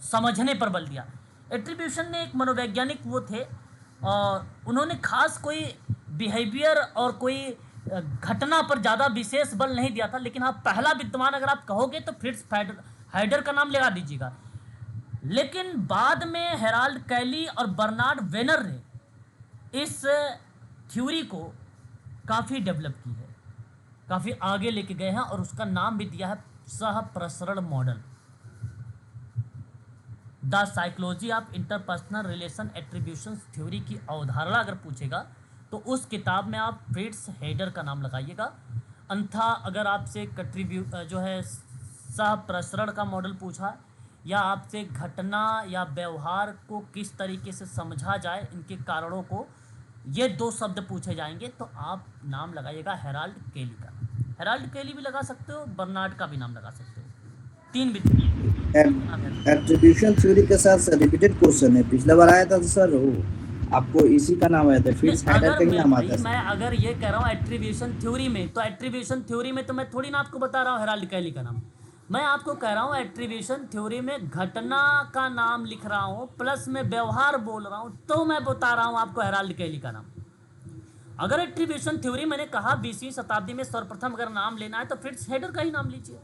समझने पर बल दिया। एट्रीब्यूशन ने एक मनोवैज्ञानिक वो थे, और उन्होंने खास कोई बिहेवियर और कोई घटना पर ज़्यादा विशेष बल नहीं दिया था, लेकिन हाँ पहला विद्वान अगर आप कहोगे तो फ्रिट्ज हाइडर का नाम लगा दीजिएगा। लेकिन बाद में हेराल्ड कैली और बर्नार्ड वेनर ने इस थ्योरी को काफ़ी डेवलप की है, काफ़ी आगे लेके गए हैं और उसका नाम भी दिया है सह प्रसरण model, the psychology of interpersonal relation attribution theory की अवधारणा अगर पूछेगा तो उस किताब में आप फ्रिट्ज हेडर का नाम लगाइएगा। अन्यथा अगर आपसे जो है सह प्रसरण का मॉडल पूछा या आपसे घटना या व्यवहार को किस तरीके से समझा जाए, इनके कारणों को, ये दो शब्द पूछे जाएंगे तो आप नाम लगाइएगा हेराल्ड केली का। हेराल्ड केली भी लगा सकते हो, बर्नार्ड का भी नाम लगा सकते हो। 3 विद्वान। एट्रीब्यूशन थ्योरी के साथ रिपीटेड क्वेश्चन है, पिछला बार आया था सर, वो आपको इसी का नाम आया था, फ्रिट्ज हाइडर का ही नाम आता है। मैं अगर ये कह रहा हूँ एट्रीब्यूशन थ्योरी में, तो एट्रीब्यूशन थ्योरी में तो मैं थोड़ी ना आपको बता रहा हूँ हेराल्ड कैली का नाम। मैं आपको कह रहा हूँ एट्रीब्यूशन थ्योरी में घटना का नाम लिख रहा हूँ प्लस में व्यवहार बोल रहा हूँ, तो मैं बता रहा हूँ आपको हेराल्ड कैली का नाम। अगर एट्रीब्यूशन थ्योरी मैंने कहा 20वीं शताब्दी में सर्वप्रथम अगर नाम लेना है तो फ्रिट्ज हेडर का ही नाम लीजिए।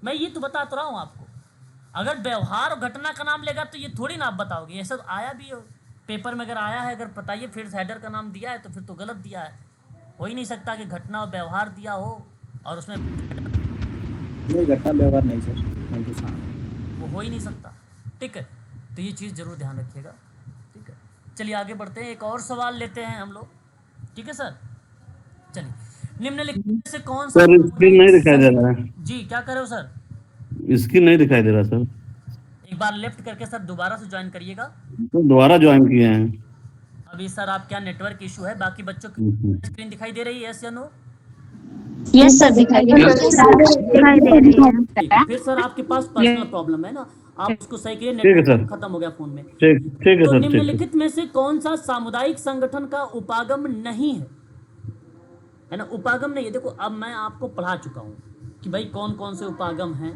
मैं ये तो बता तो रहा हूँ आपको। अगर व्यवहार और घटना का नाम लेगा तो ये थोड़ी ना आप बताओगे, ये सब आया भी हो पेपर में, अगर आया है अगर बताइए फ्रिट्ज हेडर का नाम दिया है तो फिर तो गलत दिया है। हो ही नहीं सकता कि घटना और व्यवहार दिया हो और उसमें नहीं, घटना व्यवहार नहीं सर, थैंक यू सर। वो हो ही नहीं सकता। ठीक है, तो ये चीज़ जरूर ध्यान रखिएगा। ठीक है, चलिए आगे बढ़ते हैं, एक और सवाल लेते हैं हम लोग। ठीक है सर, चलिए। निम्नलिखित से कौन सा सर स्क्रीन नहीं दिखाई दे रहा है। जी क्या कर रहे हो सर? स्क्रीन नहीं दिखाई दे रहा सर। एक बार लेफ्ट करके सर दोबारा से ज्वाइन करिएगा। तो दोबारा ज्वाइन किए हैं। अभी सर आप क्या नेटवर्क इशू है? बाकी बच्चों की स्क्रीन दिखाई दे रही है, यस या नो? यस सर दिखाई दे रहा दिखाई दे रही है। ठीक है, फिर सर आपके पास पर्सनल प्रॉब्लम है ना, आप उसको सही करिए, ठीक है नेटवर्क सर। खत्म हो गया फोन में। ठीक है तो सर, ठीक है। निम्नलिखित में से कौन सा सामुदायिक संगठन का उपागम नहीं है ना? उपागम नहीं है। देखो अब मैं आपको पढ़ा चुका हूँ कि भाई कौन कौन से उपागम हैं,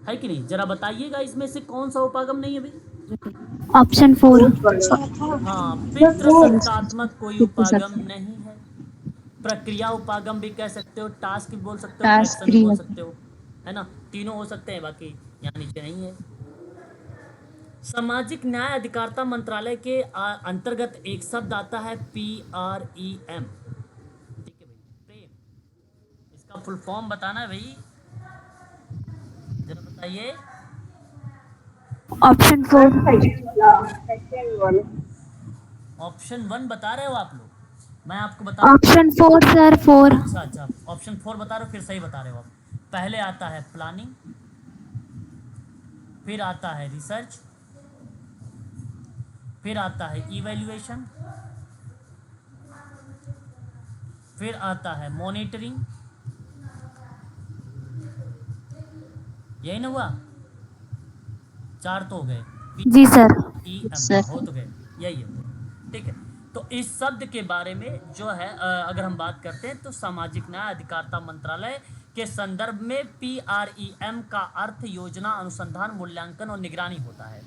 है कि नहीं? जरा बताइएगा इसमें से कौन सा उपागम नहीं है भाई? ऑप्शन 4। हाँ, पितृसत्तात्मक कोई उपागम नहीं है। प्रक्रिया उपागम भी कह सकते हो, टास्क भी बोल सकते हो, टास्क एक्शन भी बोल क्रिया। सकते हो, है ना? तीनों हो सकते हैं, बाकी यहाँ नीचे नहीं है। सामाजिक न्याय अधिकारिता मंत्रालय के अंतर्गत एक शब्द आता है PREM। ठीक है भाई, प्रेम, इसका फुल फॉर्म बताना है भाई, जरा बताइए। ऑप्शन 4। ऑप्शन 1 बता रहे हो आप लोग? मैं आपको बता ऑप्शन 4 सर, 4। अच्छा, ऑप्शन 4 बता रहे हो, फिर सही बता रहे हो आप। पहले आता है प्लानिंग, फिर आता है रिसर्च, फिर आता है इवैल्यूएशन, फिर आता है मॉनिटरिंग। यही ना हुआ? 4 तो हो गए। जी सर। PREM हो तो गए, यही है। ठीक है, तो इस शब्द के बारे में जो है अगर हम बात करते हैं तो सामाजिक न्याय अधिकारिता मंत्रालय के संदर्भ में PREM का अर्थ योजना, अनुसंधान, मूल्यांकन और निगरानी होता है।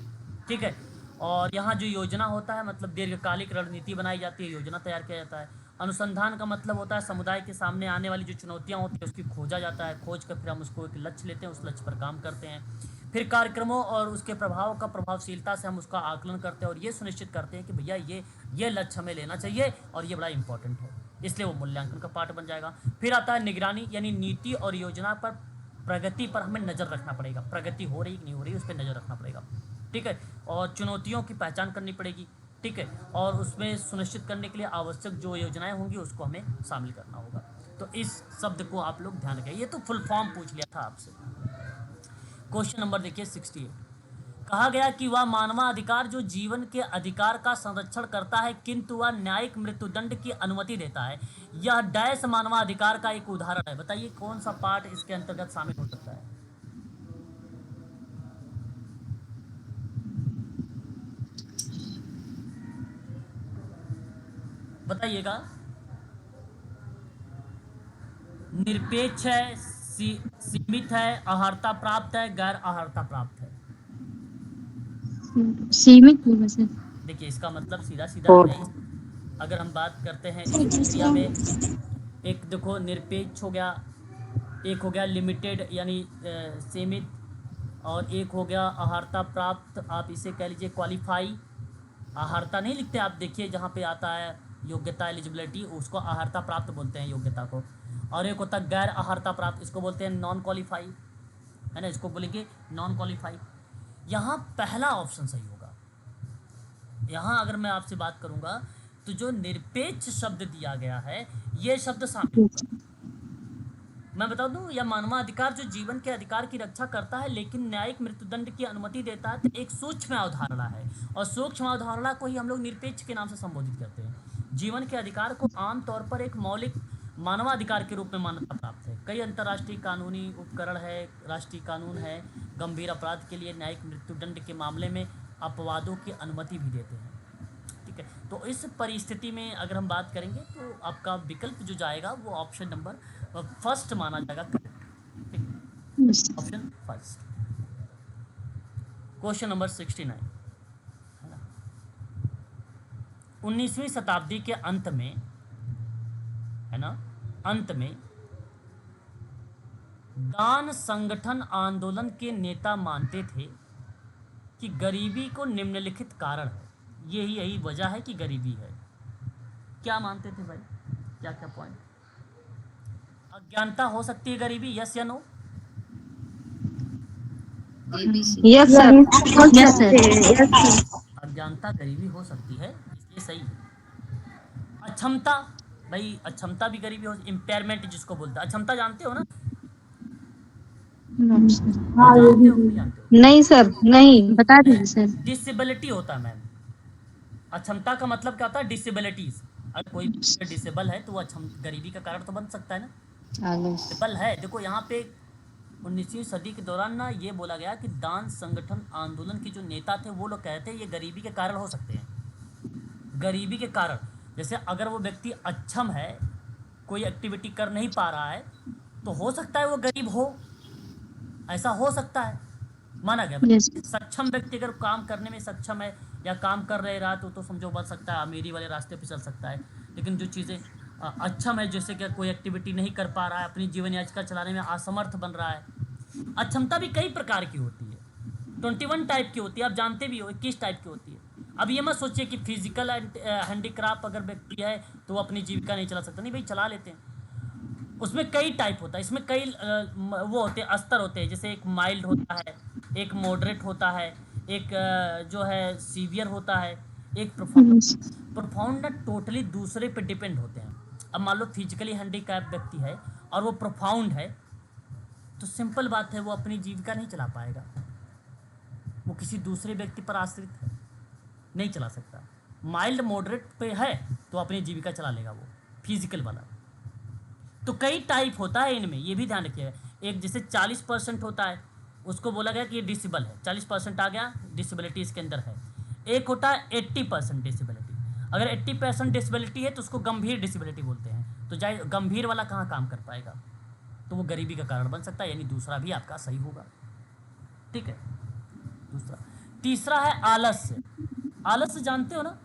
ठीक है, और यहाँ जो योजना होता है मतलब दीर्घकालिक रणनीति बनाई जाती है, योजना तैयार किया जाता है। अनुसंधान का मतलब होता है समुदाय के सामने आने वाली जो चुनौतियाँ होती हैं उसकी खोजा जाता है, खोज कर फिर हम उसको एक लक्ष्य लेते हैं, उस लक्ष्य पर काम करते हैं। फिर कार्यक्रमों और उसके प्रभाव का प्रभावशीलता से हम उसका आकलन करते हैं और ये सुनिश्चित करते हैं कि भैया ये लक्ष्य हमें लेना चाहिए और ये बड़ा इंपॉर्टेंट है, इसलिए वो मूल्यांकन का पार्ट बन जाएगा। फिर आता है निगरानी, यानी नीति और योजना पर प्रगति पर हमें नज़र रखना पड़ेगा, प्रगति हो रही कि नहीं हो रही उस पर नज़र रखना पड़ेगा। ठीक है, और चुनौतियों की पहचान करनी पड़ेगी। ठीक है, और उसमें सुनिश्चित करने के लिए आवश्यक जो योजनाएं होंगी उसको हमें शामिल करना होगा। तो इस शब्द को आप लोग ध्यान रखें। ये तो फुल फॉर्म पूछ लिया था आपसे। क्वेश्चन नंबर देखिए 68। कहा गया कि वह मानवाधिकार जो जीवन के अधिकार का संरक्षण करता है किंतु वह न्यायिक मृत्युदंड की अनुमति देता है। यह डैश मानवाधिकार का एक उदाहरण है। बताइए कौन सा पार्ट इसके अंतर्गत शामिल हो सकता है? बताइएगा। निरपेक्ष है, सीमित है, आहारता प्राप्त है, गैर आहारता प्राप्त है। सीमित होगा सर। देखिए इसका मतलब सीधा सीधा है। अगर हम बात करते हैं इस प्रक्रिया में एक देखो निरपेक्ष हो गया, एक हो गया लिमिटेड यानी सीमित, और एक हो गया आहारता प्राप्त, आप इसे कह लीजिए क्वालिफाई। आहारता नहीं लिखते आप, देखिए जहाँ पे आता है योग्यता एलिजिबिलिटी, उसको आहारता प्राप्त बोलते हैं योग्यता को। और एक होता है गैर आहारता प्राप्त, इसको बोलते हैं नॉन क्वालिफाई, है ना, इसको बोलेंगे नॉन क्वालिफाई। यहाँ पहला ऑप्शन सही होगा। यहाँ अगर मैं आपसे बात करूँगा तो जो निरपेक्ष शब्द दिया गया है ये शब्द शामिल होगा। मैं बता दूं, यह मानवाधिकार जो जीवन के अधिकार की रक्षा करता है लेकिन न्यायिक मृत्युदंड की अनुमति देता है, तो एक सूक्ष्म अवधारणा है, और सूक्ष्म अवधारणा को ही हम लोग निरपेक्ष के नाम से संबोधित करते हैं। जीवन के अधिकार को आमतौर पर एक मौलिक मानवाधिकार के रूप में मान्यता प्राप्त है। कई अंतर्राष्ट्रीय कानूनी उपकरण है, राष्ट्रीय कानून है, गंभीर अपराध के लिए न्यायिक मृत्युदंड के मामले में अपवादों की अनुमति भी देते हैं। ठीक है, तो इस परिस्थिति में अगर हम बात करेंगे तो आपका विकल्प जो जाएगा वो ऑप्शन नंबर फर्स्ट माना जाएगा। Option first. क्वेश्चन नंबर 69 है ना। 19वीं शताब्दी के अंत में, है ना, अंत में दान संगठन आंदोलन के नेता मानते थे कि गरीबी को निम्नलिखित कारण है, यही वजह है कि गरीबी है। क्या मानते थे भाई, क्या क्या पॉइंट? अज्ञानता हो सकती है गरीबी, यस या no? Yes sir. Yes sir. अज्ञानता गरीबी हो सकती है, इसलिए सही है। अक्षमता, भाई अक्षमता भी गरीबी हो, इम्पेयरमेंट जिसको बोलते हैं, अक्षमता जानते हो ना? जानते हो कि नहीं जानते हो? नहीं सर, नहीं। बता दीजिए सर। डिसेबिलिटी होता है मैम। अक्षमता का मतलब क्या होता है? डिसेबिलिटीज। अगर कोई डिसेबल है तो वो गरीबी का कारण तो बन सकता है ना। डिसेबल है, देखो यहाँ पे 19वीं सदी के दौरान ना ये बोला गया कि दान संगठन आंदोलन के जो नेता थे वो लोग कहते हैं ये गरीबी के कारण हो सकते हैं। गरीबी के कारण, जैसे अगर वो व्यक्ति अक्षम है, कोई एक्टिविटी कर नहीं पा रहा है, तो हो सकता है वो गरीब हो, ऐसा हो सकता है, माना गया। Yes. सक्षम व्यक्ति अगर काम करने में सक्षम है या काम कर रहे रहा तो समझो बच सकता है, अमीरी वाले रास्ते पे चल सकता है। लेकिन जो चीज़ें अक्षम है, जैसे कि कोई एक्टिविटी नहीं कर पा रहा है, अपनी जीवन याचिका चलाने में असमर्थ बन रहा है। अक्षमता भी कई प्रकार की होती है, 21 टाइप की होती है, आप जानते भी हो 21 टाइप की होती है। अब ये मत सोचिए कि फिजिकल हैंडीक्राफ्ट अगर व्यक्ति है तो वो अपनी जीविका नहीं चला सकता, नहीं भाई चला लेते हैं। उसमें कई टाइप होता है, इसमें कई वो होते हैं, स्तर होते हैं, जैसे एक माइल्ड होता है, एक मॉडरेट होता है, एक जो है सीवियर होता है, एक प्रोफाउंड। प्रोफाउंड ना टोटली दूसरे पे डिपेंड होते हैं। अब मान लो फिजिकली हैंडीकैप व्यक्ति है और वो प्रोफाउंड है, तो सिंपल बात है वो अपनी जीविका नहीं चला पाएगा, वो किसी दूसरे व्यक्ति पर आश्रित है, नहीं चला सकता। माइल्ड मॉडरेट पे है तो अपनी जीविका चला लेगा वो फिजिकल वाला। तो कई टाइप होता है इनमें, ये भी ध्यान रखिएगा। एक जैसे 40% होता है, उसको बोला गया कि ये डिसेबल है, 40% आ गया, डिसेबिलिटी इसके अंदर है। एक होता है 80% डिसेबिलिटी, अगर 80% डिसेबिलिटी है तो उसको गंभीर डिसेबिलिटी बोलते हैं। तो जाए गंभीर वाला कहाँ काम कर पाएगा, तो वो गरीबी का कारण बन सकता है, यानी दूसरा भी आपका सही होगा। ठीक है, दूसरा। तीसरा है आलस्य। आलस्य जानते हो ना,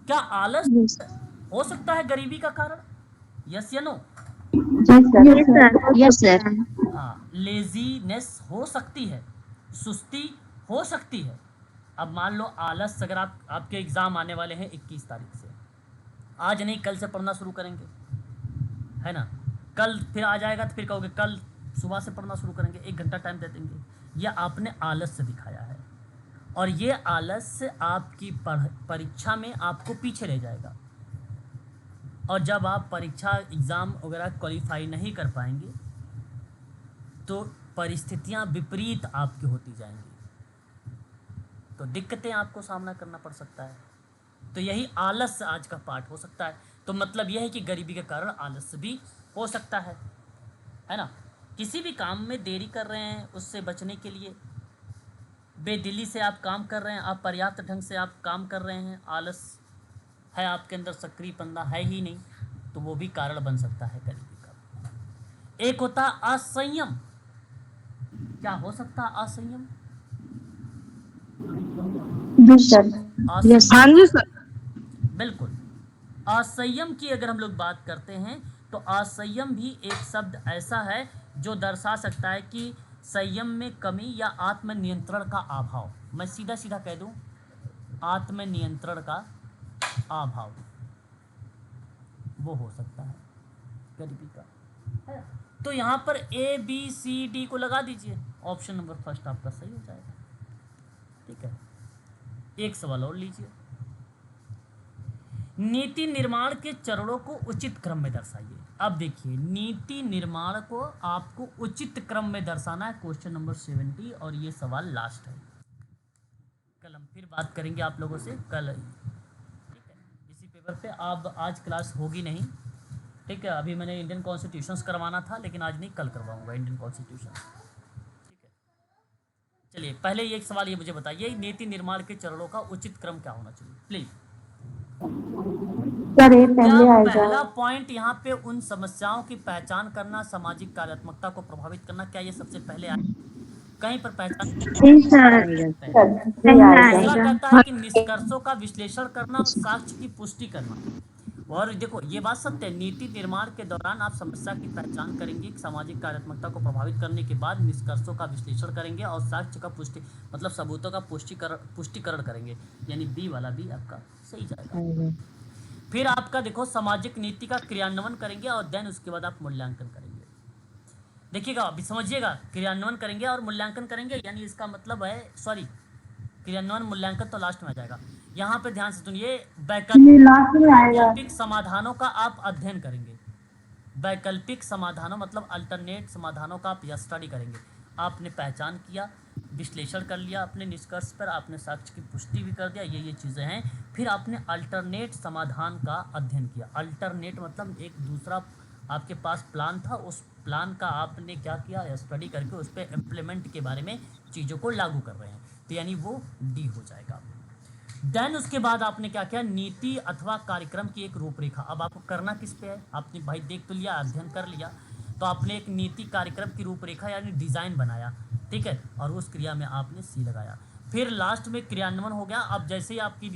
क्या आलस्य हो सकता है गरीबी का कारण, यस या नो? Yes sir. हाँ, लेजीनेस हो सकती है, सुस्ती हो सकती है। अब मान लो आलस, अगर आपके एग्ज़ाम आने वाले हैं 21 तारीख से, आज नहीं कल से पढ़ना शुरू करेंगे, है ना, कल फिर आ जाएगा तो फिर कहोगे कल सुबह से पढ़ना शुरू करेंगे, 1 घंटा टाइम दे देंगे, यह आपने आलस से दिखाया है, और ये आलस आपकी परीक्षा में आपको पीछे ले जाएगा। और जब आप परीक्षा एग्ज़ाम वगैरह क्वालिफाई नहीं कर पाएंगे तो परिस्थितियां विपरीत आपकी होती जाएंगी, तो दिक्कतें आपको सामना करना पड़ सकता है। तो यही आलस्य आज का पाठ हो सकता है। तो मतलब यह है कि गरीबी के कारण आलस्य भी हो सकता है ना। किसी भी काम में देरी कर रहे हैं, उससे बचने के लिए बेदिली से आप काम कर रहे हैं, आप पर्याप्त ढंग से आप काम कर रहे हैं, आलस है आपके अंदर, सक्रियपना है ही नहीं, तो वो भी कारण बन सकता है गरीबी का। एक होता असंयम। क्या हो सकता है असंयम? हाँ जी सर। बिल्कुल। असंयम की अगर हम लोग बात करते हैं तो असंयम भी एक शब्द ऐसा है जो दर्शा सकता है कि संयम में कमी या आत्मनियंत्रण का अभाव। मैं सीधा सीधा कह दूं, आत्मनियंत्रण का अभाव वो हो सकता है गरीबी का, है। तो यहाँ पर ए बी सी डी को लगा दीजिए, ऑप्शन नंबर फर्स्ट आपका सही हो जाएगा। ठीक है, एक सवाल और लीजिए। नीति निर्माण के चरणों को उचित क्रम में दर्शाइए। अब देखिए, नीति निर्माण को आपको उचित क्रम में दर्शाना है, क्वेश्चन नंबर 70, और ये सवाल लास्ट है। कल हम फिर बात करेंगे आप लोगों से, कल। ठीक है, इसी पेपर पे। अब आज क्लास होगी नहीं, ठीक है। अभी मैंने इंडियन कॉन्स्टिट्यूशंस करवाना था, लेकिन आज नहीं, कल करवाऊंगा इंडियन कॉन्स्टिट्यूशन। ठीक है, चलिए पहले एक सवाल ये मुझे बताइए, नीति निर्माण के चरणों का उचित क्रम क्या होना चाहिए, प्लीज। सर ये पहले क्या आएगा। पहला पॉइंट यहाँ पे उन समस्याओं की पहचान करना, सामाजिक कार्यात्मकता को प्रभावित करना, क्या ये सबसे पहले आए? कहीं पर पहचान। जी सर, पहला दूसरा आएगा। कहता है कि निष्कर्षों का विश्लेषण करना और साक्ष्य की पुष्टि करना। और देखो ये बात सत्य है, नीति निर्माण के दौरान आप समस्या की पहचान करेंगे, सामाजिक कार्यात्मकता को प्रभावित करने के बाद निष्कर्षों का विश्लेषण करेंगे और साक्ष्य का पुष्टि, मतलब सबूतों का पुष्टिकरण करेंगे, यानी बी वाला भी आपका सही जाएगा। फिर आपका देखो, सामाजिक नीति का क्रियान्वयन करेंगे और देन उसके बाद आप मूल्यांकन करेंगे। देखिएगा, अभी समझिएगा, क्रियान्वयन करेंगे और मूल्यांकन करेंगे, यानी इसका मतलब है, सॉरी, क्रियान्वयन मूल्यांकन तो लास्ट में आ जाएगा। यहाँ पे ध्यान से सुनिए, वैकल्पिक समाधानों का आप अध्ययन करेंगे। वैकल्पिक समाधानों मतलब अल्टरनेट समाधानों का आप स्टडी करेंगे। आपने पहचान किया, विश्लेषण कर लिया अपने निष्कर्ष पर, आपने साक्ष्य की पुष्टि भी कर दिया, ये चीज़ें हैं। फिर आपने अल्टरनेट समाधान का अध्ययन किया। अल्टरनेट मतलब एक दूसरा आपके पास प्लान था, उस प्लान का आपने क्या किया, स्टडी करके उस पर इम्प्लीमेंट के बारे में चीज़ों को लागू कर रहे हैं, तो यानी वो डी हो जाएगा। देन उसके बाद आपने क्या किया, नीति अथवा कार्यक्रम की एक रूपरेखा। अब आपको करना किस पे है, आपने भाई देख तो लिया, अध्ययन कर लिया, तो आपने एक नीति कार्यक्रम की रूपरेखा यानी डिज़ाइन बनाया, ठीक है, और उस क्रिया में आपने सी लगाया। फिर लास्ट में क्रियान्वयन हो गया। अब जैसे ही आपकी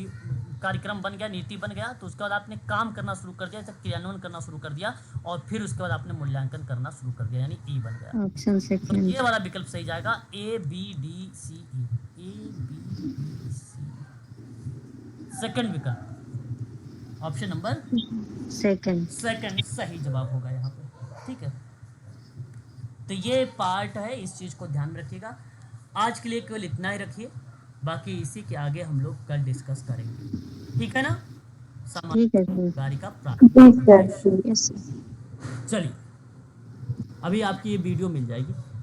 कार्यक्रम बन गया, नीति बन गया, तो उसके बाद आपने काम करना शुरू कर दिया, क्रियान्वयन करना शुरू कर दिया, और फिर उसके बाद आपने मूल्यांकन करना शुरू कर दिया, यानी ई बन गया। ऑप्शन तो सेकंड। ये वाला विकल्प सही जाएगा, A B D C E, A B D C, second विकल्प, ऑप्शन नंबर सेकंड सही जवाब होगा यहाँ पे। ठीक है, तो ये पार्ट है, इस चीज़ को ध्यान में रखिएगा। आज के लिए केवल इतना ही रखिए, बाकी इसी के आगे हम लोग कल डिस्कस करेंगे, ठीक है ना। ठीक है सर। कार्य का प्रारूप। Yes sir. चलिए, अभी आपकी ये वीडियो मिल जाएगी।